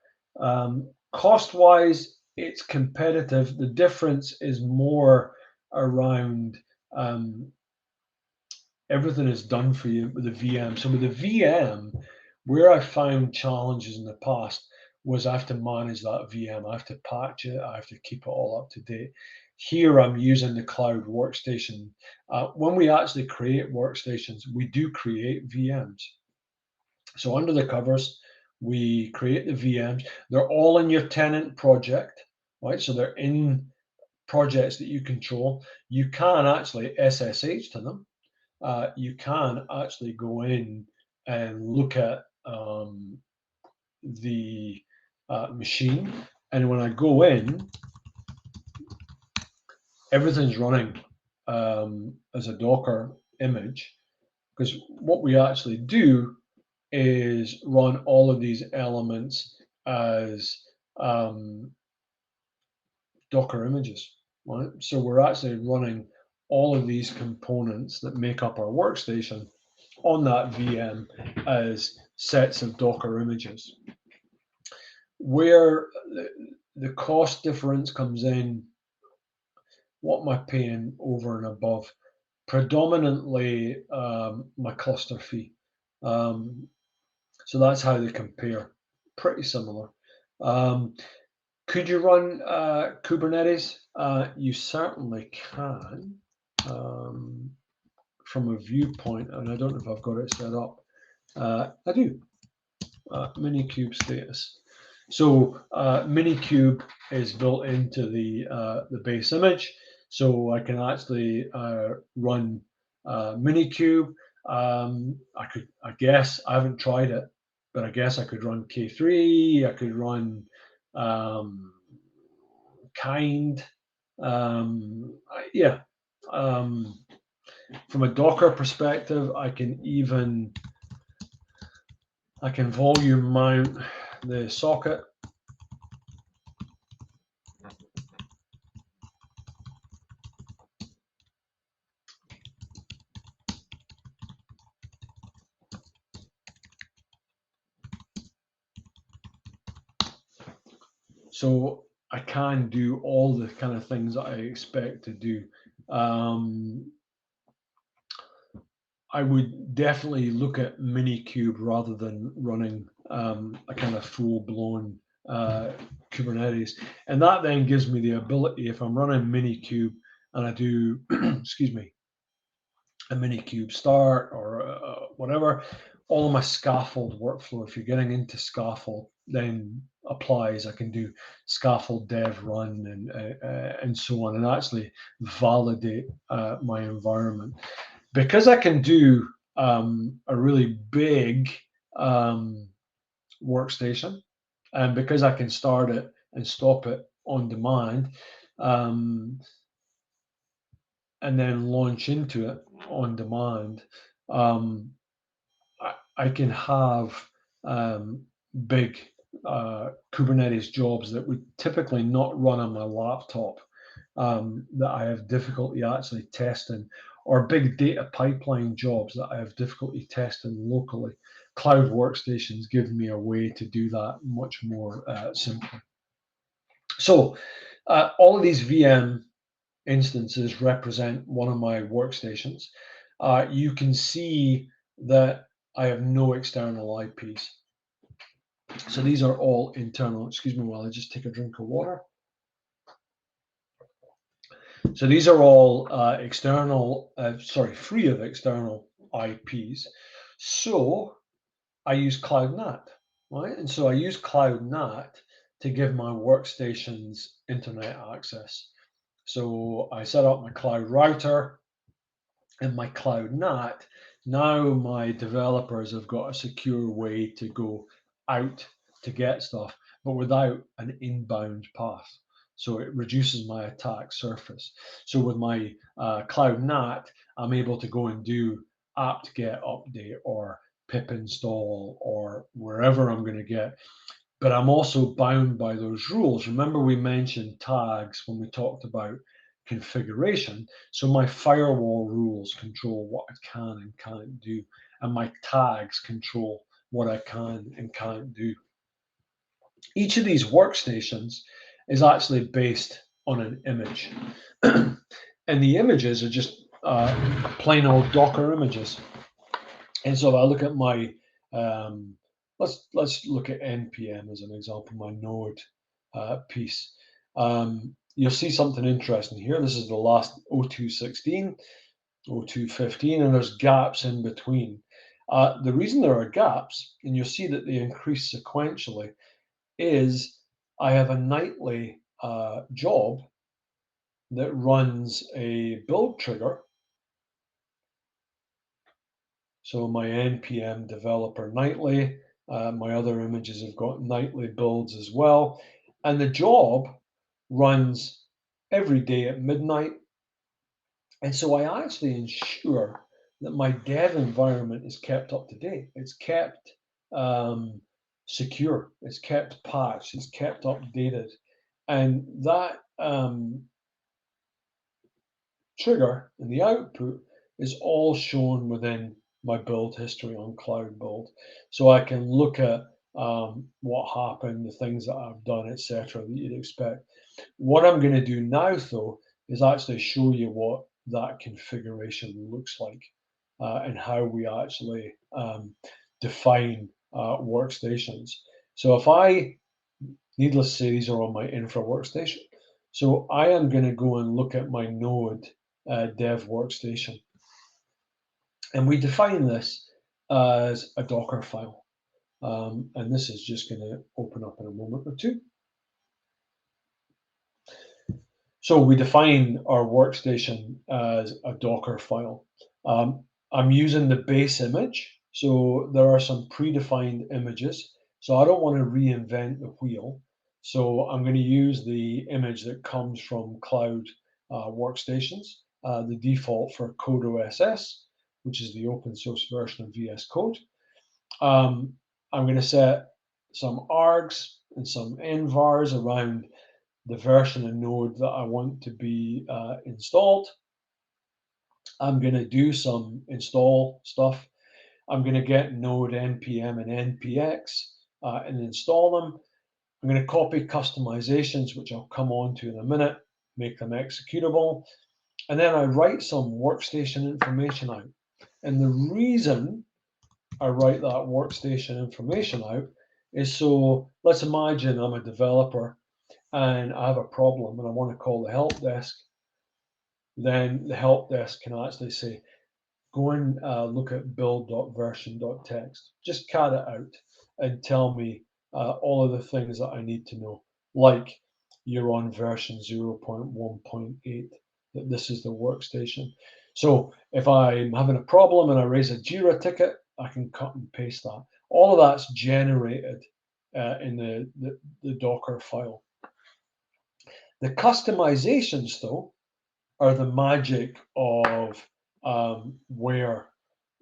Cost wise, it's competitive. The difference is more around everything is done for you with a VM. So with a VM, where I found challenges in the past was I have to manage that VM. I have to patch it. I have to keep it all up to date. Here I'm using the cloud workstation. When we actually create workstations, we do create VMs. So under the covers, we create the VMs. They're all in your tenant project, right? So they're in projects that you control. You can actually SSH to them. You can actually go in and look at the machine. And when I go in, everything's running as a Docker image. Because what we actually do is run all of these elements as Docker images, right? So we're actually running all of these components that make up our workstation on that VM as sets of Docker images. Where the cost difference comes in, what am I paying over and above? Predominantly my cluster fee. So that's how they compare. Pretty similar. Could you run Kubernetes? You certainly can, from a viewpoint, and I don't know if I've got it set up. I do. Minikube status. So Minikube is built into the base image, so I can actually run Minikube. I guess I haven't tried it, but I guess I could run K3. I could run Kind. Yeah. From a Docker perspective, I can volume mount the socket. So I can do all the kind of things that I expect to do. I would definitely look at Minikube rather than running a kind of full-blown Kubernetes. And that then gives me the ability, if I'm running Minikube and I do, excuse me, a Minikube start or whatever, all of my scaffold workflow, if you're getting into scaffold, then applies. I can do scaffold dev run and so on, and actually validate my environment. Because I can do a really big workstation, and because I can start it and stop it on demand, and then launch into it on demand, I can have big Kubernetes jobs that would typically not run on my laptop, that I have difficulty actually testing, or big data pipeline jobs that I have difficulty testing locally. Cloud Workstations give me a way to do that much more simply. So all of these VM instances represent one of my workstations. You can see that I have no external IPs. So these are all internal. Excuse me while I just take a drink of water. So these are all free of external IPs. So I use CloudNAT, right? And so I use CloudNAT to give my workstations internet access. So I set up my cloud router and my CloudNAT. Now my developers have got a secure way to go out to get stuff, but without an inbound path. So it reduces my attack surface. So with my CloudNAT, I'm able to go and do apt-get update or pip install or wherever I'm going to get. But I'm also bound by those rules. Remember, we mentioned tags when we talked about configuration. So my firewall rules control what I can and can't do, and my tags control what I can and can't do. Each of these workstations is actually based on an image. And the images are just plain old Docker images. And so if I look at my, let's look at NPM as an example, my node piece. You'll see something interesting here. This is the last 0216, 0215, and there's gaps in between. The reason there are gaps, and you'll see that they increase sequentially, is I have a nightly job that runs a build trigger. So my NPM developer nightly, my other images have got nightly builds as well. And the job runs every day at midnight. And so I actually ensure that my dev environment is kept up to date. It's kept secure. It's kept patched. It's kept updated. And that trigger in the output is all shown within my build history on Cloud Build. So I can look at what happened, the things that I've done, etc., that you'd expect. What I'm going to do now, though, is actually show you what that configuration looks like and how we actually define workstations. So if needless to say, these are on my infra workstation. So I am going to go and look at my node dev workstation. And we define this as a Docker file. And this is just going to open up in a moment or two. So we define our workstation as a Docker file. I'm using the base image. So there are some predefined images. So I don't want to reinvent the wheel. So I'm going to use the image that comes from Cloud Workstations, the default for CodeOSS, which is the open source version of VS Code. I'm going to set some args and some envars around the version of node that I want to be installed. I'm going to do some install stuff. I'm going to get node npm and npx and install them. I'm going to copy customizations, which I'll come on to in a minute, make them executable. And then I write some workstation information out. And the reason I write that workstation information out is so let's imagine I'm a developer and I have a problem and I want to call the help desk. Then the help desk can actually say, go and look at build.version.txt. Just cat it out and tell me all of the things that I need to know, like you're on version 0.1.8, that this is the workstation. So if I'm having a problem and I raise a Jira ticket, I can cut and paste that. All of that's generated in the Docker file. The customizations, though, are the magic of where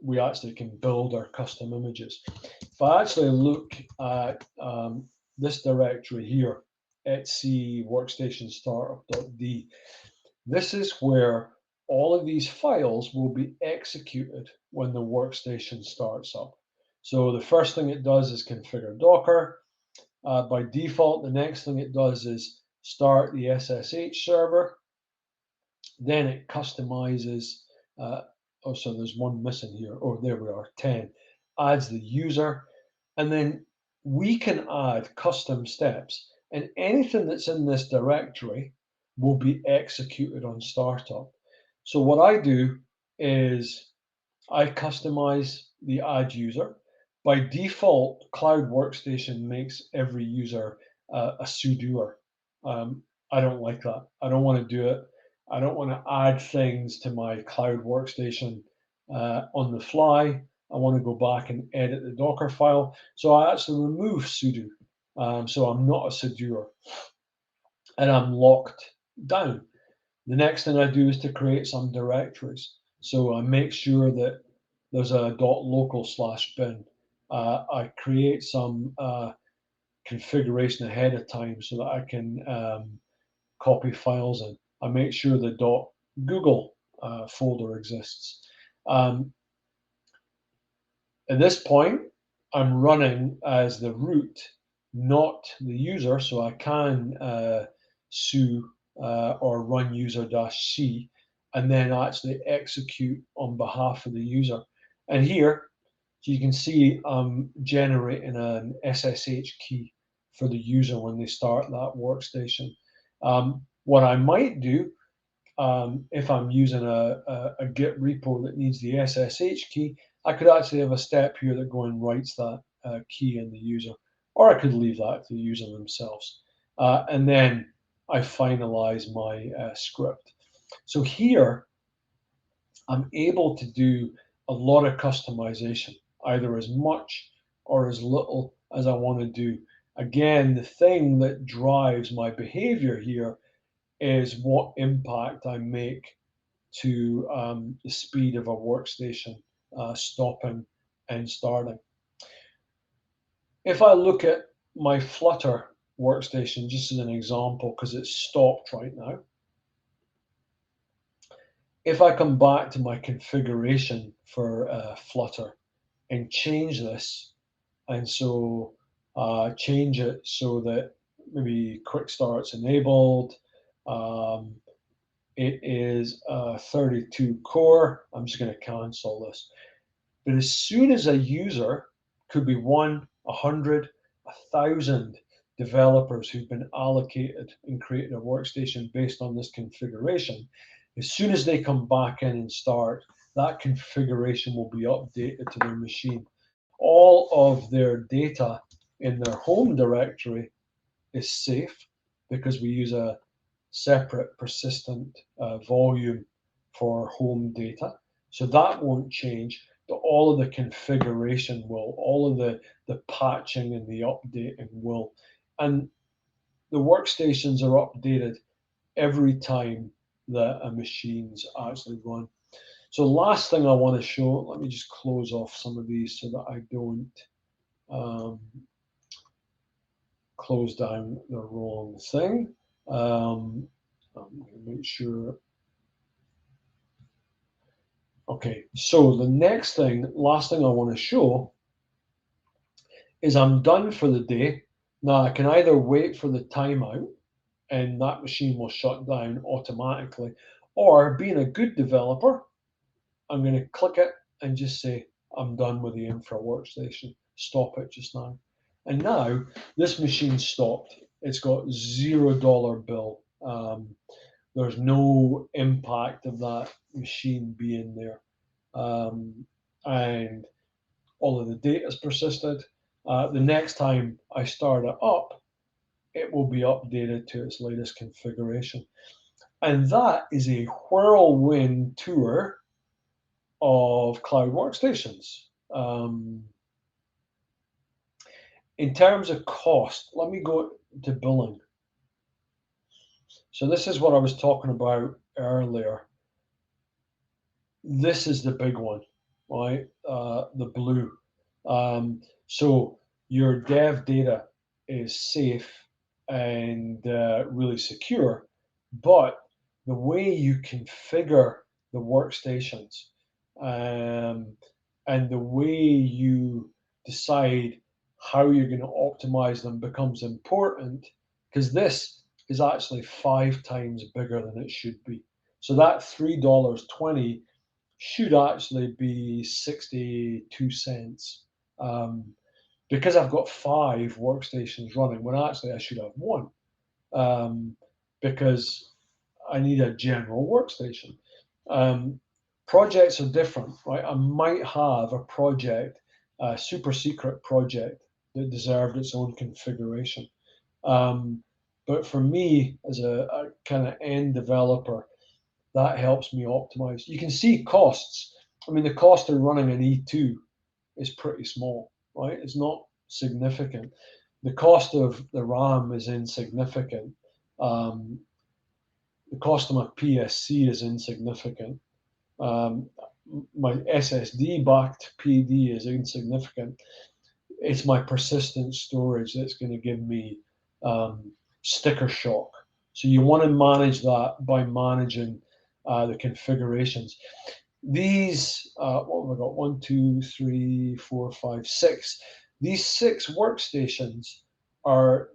we actually can build our custom images. If I actually look at this directory here, etc workstation startup.d, this is where all of these files will be executed when the workstation starts up. So the first thing it does is configure Docker. By default, the next thing it does is start the SSH server. Then it customizes, oh, so there's one missing here. Oh, there we are, 10. Adds the user. And then we can add custom steps. And anything that's in this directory will be executed on startup. So what I do is I customize the add user. By default, Cloud Workstation makes every user a sudoer. I don't like that. I don't want to do it. I don't want to add things to my Cloud Workstation on the fly. I want to go back and edit the Docker file. So I actually remove sudo. So I'm not a sudoer. And I'm locked down. The next thing I do is to create some directories. So I make sure that there's a .local/bin. I create some configuration ahead of time so that I can copy files in. I make sure the .google folder exists. At this point, I'm running as the root, not the user, so I can su or run user-c and then actually execute on behalf of the user. And here, you can see I'm generating an SSH key for the user when they start that workstation. What I might do, if I'm using a Git repo that needs the SSH key, I could actually have a step here that go and writes that key in the user, or I could leave that to the user themselves. And then I finalize my script. So here, I'm able to do a lot of customization, either as much or as little as I want to do. Again, the thing that drives my behavior here is what impact I make to the speed of a workstation stopping and starting. If I look at my Flutter workstation, just as an example, because it's stopped right now, if I come back to my configuration for Flutter and change this, and so change it so that maybe quick start's enabled, it is 32 core. I'm just going to cancel this. But as soon as a user Could be 1, 100, 1,000 developers who've been allocated and created a workstation based on this configuration. As soon as they come back in and start, that configuration will be updated to their machine. All of their data in their home directory is safe because we use a separate persistent volume for home data. So that won't change, but all of the configuration will, all of the patching and the updating will. And the workstations are updated every time that a machine's actually run. So last thing I want to show, let me just close off some of these so that I don't close down the wrong thing. I'm going to make sure. Okay, so the next thing, last thing I want to show is I'm done for the day. Now I can either wait for the timeout and that machine will shut down automatically, or being a good developer, I'm going to click it and just say, I'm done with the infra workstation. Stop it just now. And now this machine stopped. It's got $0 bill. There's no impact of that machine being there. And all of the data is persisted. The next time I start it up, it will be updated to its latest configuration. And that is a whirlwind tour of cloud workstations. In terms of cost, let me go to billing. So this is what I was talking about earlier. This is the big one, right? The blue. So your dev data is safe and really secure, but the way you configure the workstations and the way you decide how you're going to optimize them becomes important, because this is actually 5 times bigger than it should be. So that $3.20 should actually be 62 cents. Because I've got 5 workstations running, when actually I should have 1, because I need a general workstation. Projects are different, right? I might have a project, a super secret project that deserved its own configuration. But for me, as a kind of end developer, that helps me optimize. You can see costs. I mean, the cost of running an E2 is pretty small, right? It's not significant. The cost of the RAM is insignificant. The cost of my PSC is insignificant. My SSD backed PD is insignificant. It's my persistent storage that's going to give me sticker shock. So you want to manage that by managing the configurations. These, what have I got? 1, 2, 3, 4, 5, 6. These 6 workstations are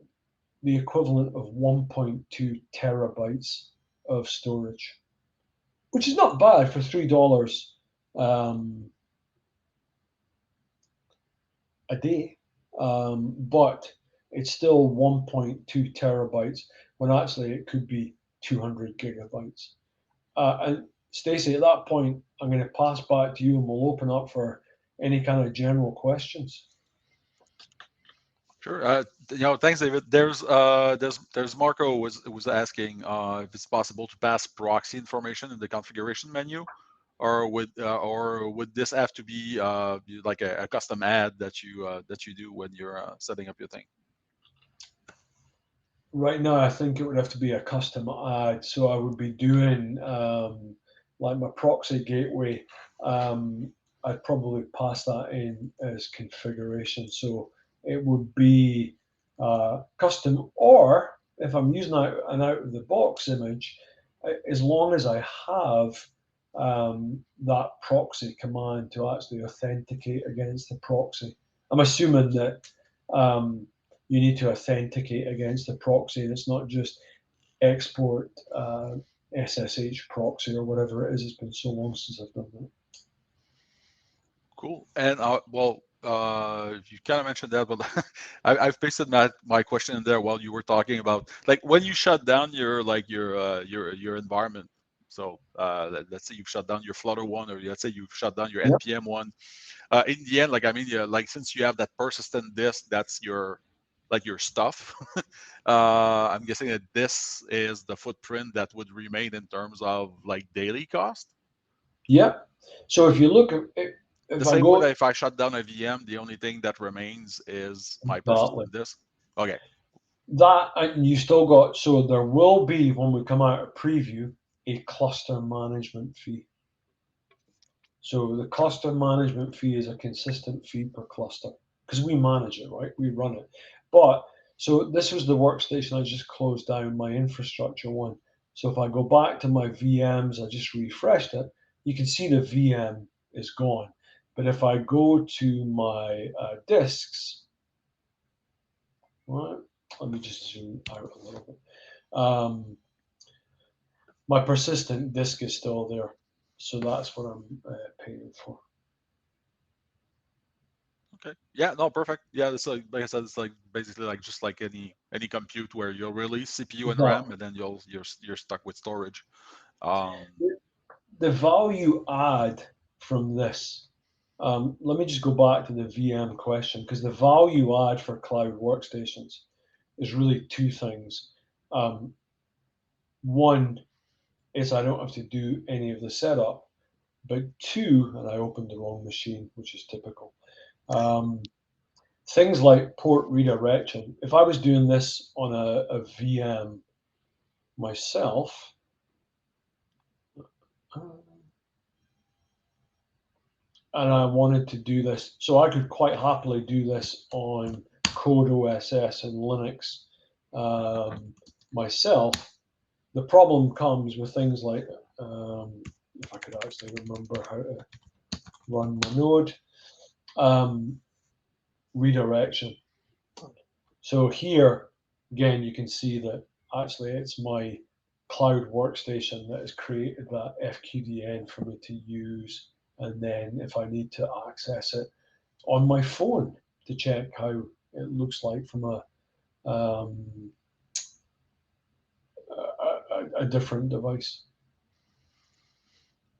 the equivalent of 1.2 terabytes of storage, which is not bad for $3 a day, but it's still 1.2 terabytes when actually it could be 200 gigabytes. And Stacey, at that point, I'm going to pass back to you, and we'll open up for any kind of general questions. Sure. Thanks, David. There's Marco was asking if it's possible to pass proxy information in the configuration menu, or would this have to be like a custom add that you do when you're setting up your thing? Right now, I think it would have to be a custom add. So I would be doing like my proxy gateway. I'd probably pass that in as configuration. So it would be custom, or if I'm using an out of the box image, as long as I have that proxy command to actually authenticate against the proxy. I'm assuming that you need to authenticate against the proxy, and it's not just export SSH proxy or whatever it is. It's been so long since I've done that. Cool. And well, You kind of mentioned that, but I've pasted my question in there while you were talking about like when you shut down your your environment. So let's say you've shut down your Flutter one, or let's say you've shut down your Yep. npm one. In the end, like I mean, yeah, like since you have that persistent disk, that's your like your stuff. I'm guessing that this is the footprint that would remain in terms of like daily cost. Yep. So if you look at The if I same way go that if I shut down a VM, the only thing that remains is my exactly persistent disk. Okay. that, and you still got, so there will be when we come out of preview a cluster management fee. So the cluster management fee is a consistent fee per cluster because we manage it, right? We run it. But so this was the workstation I just closed down, my infrastructure one. So if I go back to my VMs, I just refreshed it, you can see the VM is gone. But if I go to my disks, right, let me just zoom out a little bit. Um, my persistent disk is still there. So that's what I'm paying for. Okay. Yeah. No. Perfect. Yeah. It's like I said, it's like basically like just like any compute where you'll release CPU and RAM, Exactly. and then you're stuck with storage. Um. The value add from this, let me just go back to the VM question because the value add for cloud workstations is really two things. Um, one is I don't have to do any of the setup, but two, and I opened the wrong machine, which is typical. Um, things like port redirection. If I was doing this on a VM myself, and I wanted to do this. So I could quite happily do this on Code OSS and Linux myself. The problem comes with things like, if I could actually remember how to run my node, um, redirection. So here, again, you can see that actually it's my cloud workstation that has created that FQDN for me to use. And then if I need to access it on my phone to check how it looks like from um, a different device.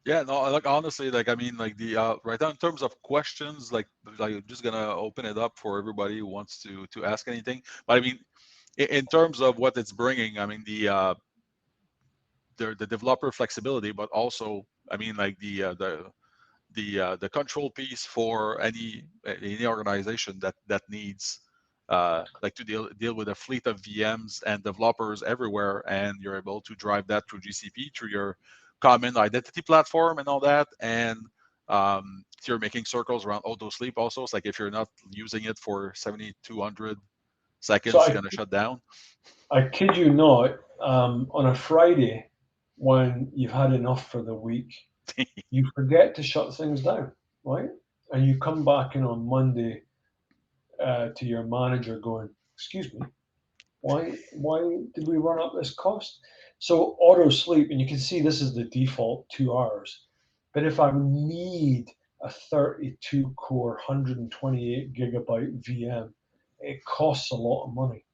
Yeah. No. Like honestly, like I mean, like the right now in terms of questions, like I'm just gonna open it up for everybody who wants to ask anything. But I mean, in terms of what it's bringing, I mean the developer flexibility, but also I mean like the control piece for any organization that needs like to deal with a fleet of VMs and developers everywhere, and you're able to drive that through GCP through your common identity platform and all that, and you're making circles around auto sleep also. It's like if you're not using it for 7200 So seconds, it's gonna shut down. I kid you not, on a Friday when you've had enough for the week, you forget to shut things down, right? And you come back in on Monday to your manager going, "Excuse me, why did we run up this cost?" So auto sleep, and you can see this is the default 2 hours. But if I need a 32 core, 128 gigabyte VM, it costs a lot of money.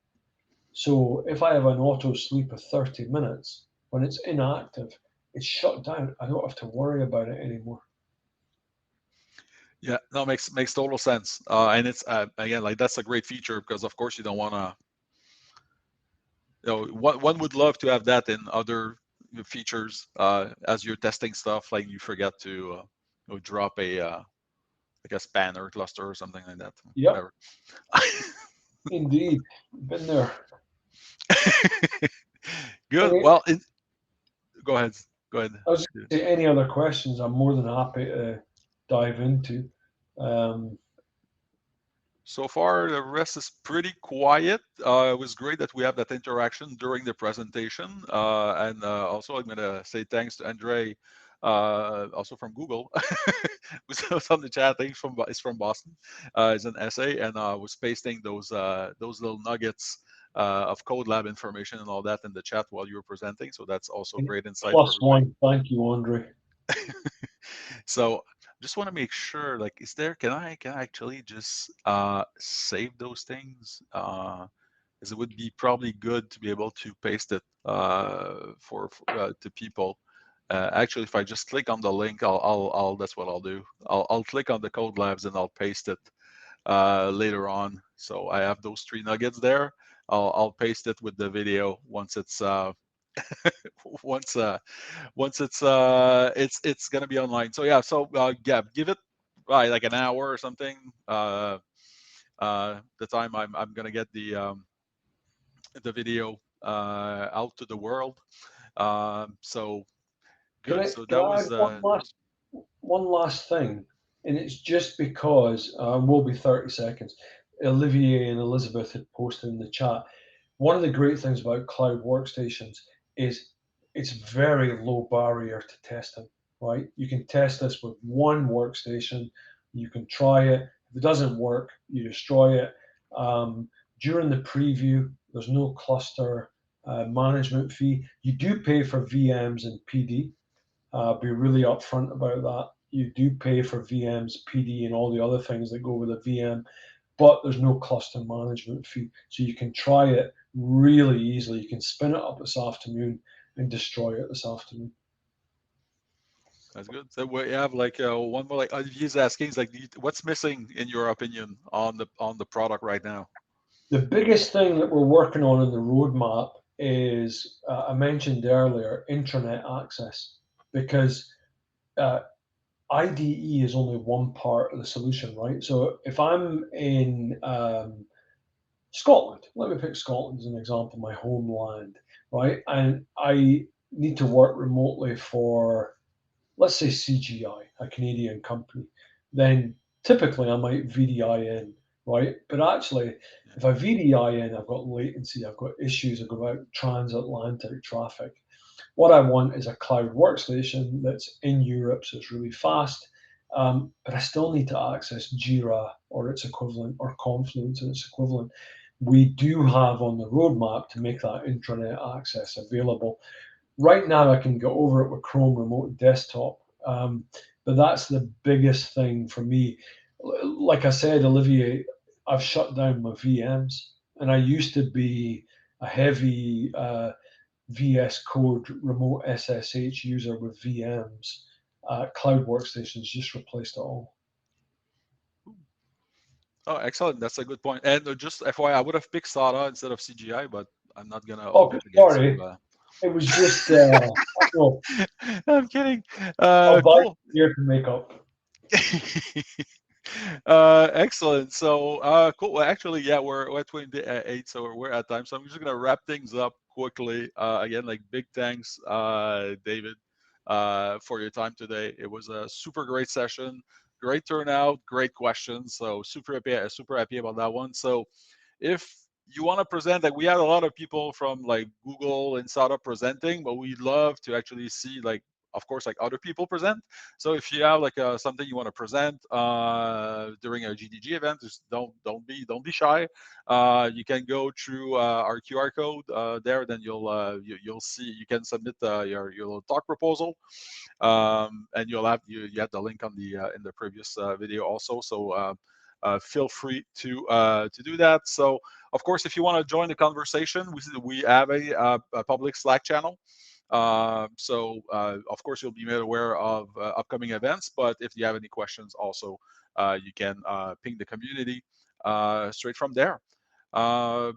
So if I have an auto sleep of 30 minutes, when it's inactive, it's shut down. I don't have to worry about it anymore. Yeah, no, makes total sense. And it's again like that's a great feature because of course you don't want to. One would love to have that in other features as you're testing stuff, like you forget to drop a like a spanner cluster or something like that. Yep, Whatever. indeed. Been there. Good. Any, Well, go ahead. Go ahead. I was going to say, any other questions, I'm more than happy to dive into. Um, So far, the rest is pretty quiet. It was great that we have that interaction during the presentation. And also, I'm going to say thanks to Andre, also from Google, who's on the chat. I think is from Boston. It's an essay, and was pasting those little nuggets of code lab information and all that in the chat while you were presenting. So that's also great insight for plus everybody. one. Thank you, Andre. So Just want to make sure, like, is there, can I actually just save those things? As it would be probably good to be able to paste it for to people. Actually, if I just click on the link, I'll that's what I'll do. I'll click on the code labs and I'll paste it later on. So I have those 3 nuggets there. I'll paste it with the video once it's once it's gonna be online. So yeah, so yeah, give it like an hour or something. The time I'm gonna get the video out to the world. So good. So Can that I add was one last thing? And it's just because we'll be 30 seconds. Olivier and Elizabeth had posted in the chat. One of the great things about cloud workstations is it's very low barrier to testing, right? You can test this with one workstation. You can try it. If it doesn't work, you destroy it. During the preview, there's no cluster management fee. You do pay for VMs and PD. Be really upfront about that. You do pay for VMs, PD, and all the other things that go with a VM, but there's no cluster management fee. So you can try it really easily. You can spin it up this afternoon and destroy it this afternoon. that's good. So we have like one more, like he's asking, is like, what's missing in your opinion on the product right now? The biggest thing that we're working on in the roadmap is, I mentioned earlier, intranet access, because uh, IDE is only one part of the solution, right? So if I'm in Scotland, let me pick Scotland as an example, my homeland, right? And I need to work remotely for, let's say, CGI, a Canadian company, then typically I might VDI in, right? But actually, Yeah. if I VDI in, I've got latency, I've got issues about transatlantic traffic. What I want is a cloud workstation that's in Europe, so it's really fast, but I still need to access Jira or its equivalent, or Confluence and its equivalent. We do have on the roadmap to make that intranet access available. Right now, I can get over it with Chrome Remote Desktop, but that's the biggest thing for me. Like I said, Olivier, I've shut down my VMs, and I used to be a heavy VS Code remote SSH user with VMs. Cloud Workstations just replaced it all. Oh, excellent. That's a good point. And just FYI, I would have picked SATA instead of CGI, but I'm not gonna hold Oh, it against you. sorry. It was just, no, I'm kidding. I'll buy Cool. here to make up. Excellent. So, cool. Well, actually, yeah, we're at 28, so we're at time. So I'm just gonna wrap things up quickly. Again, like big thanks, David, for your time today. It was a super great session, great turnout, great questions. So super happy about that one. So if you want to present, like we had a lot of people from like Google and startup presenting, but we love to actually see, like, of course, like other people present. So if you have like something you want to present during a GDG event, just don't be shy. You can go through our QR code there. Then you'll see, you can submit your little talk proposal, and you have the link on the in the previous video also. So feel free to do that. So of course, if you want to join the conversation, we have a public Slack channel. So of course you'll be made aware of upcoming events. But if you have any questions, also you can ping the community straight from there.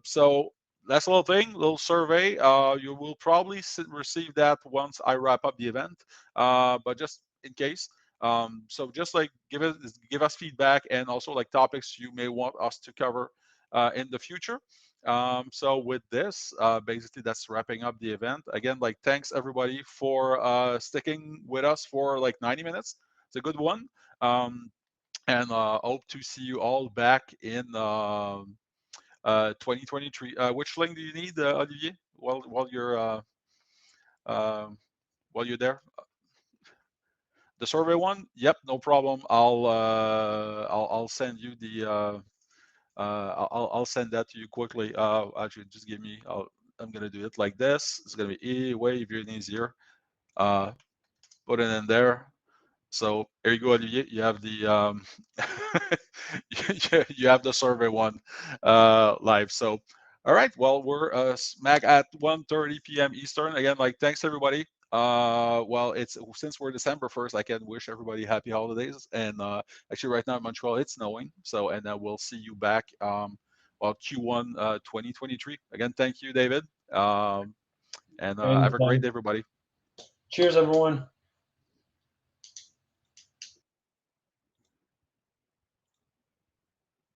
So that's a little thing, little survey. You will probably receive that once I wrap up the event, but just in case. So just like give us feedback, and also like topics you may want us to cover in the future. So with this, basically that's wrapping up the event. Again, like thanks everybody for sticking with us for like 90 minutes. It's a good one. And hope to see you all back in 2023. Which link do you need, Olivier, um, while you're there? The survey one? Yep, no problem. I'll send you the I'll send that to you quickly. Actually, just give me. I'm gonna do it like this. It's gonna be way even easier. Put it in there. So there you go. You have the you have the survey one live. So all right, well we're smack at 1:30 p.m. Eastern. Again, like thanks everybody. Well, it's since we're December 1st, I can wish everybody happy holidays. And actually, right now in Montreal, it's snowing. So and we'll see you back well Q1 2023. Again, thank you, David. And have a great And day, everybody. cheers, everyone.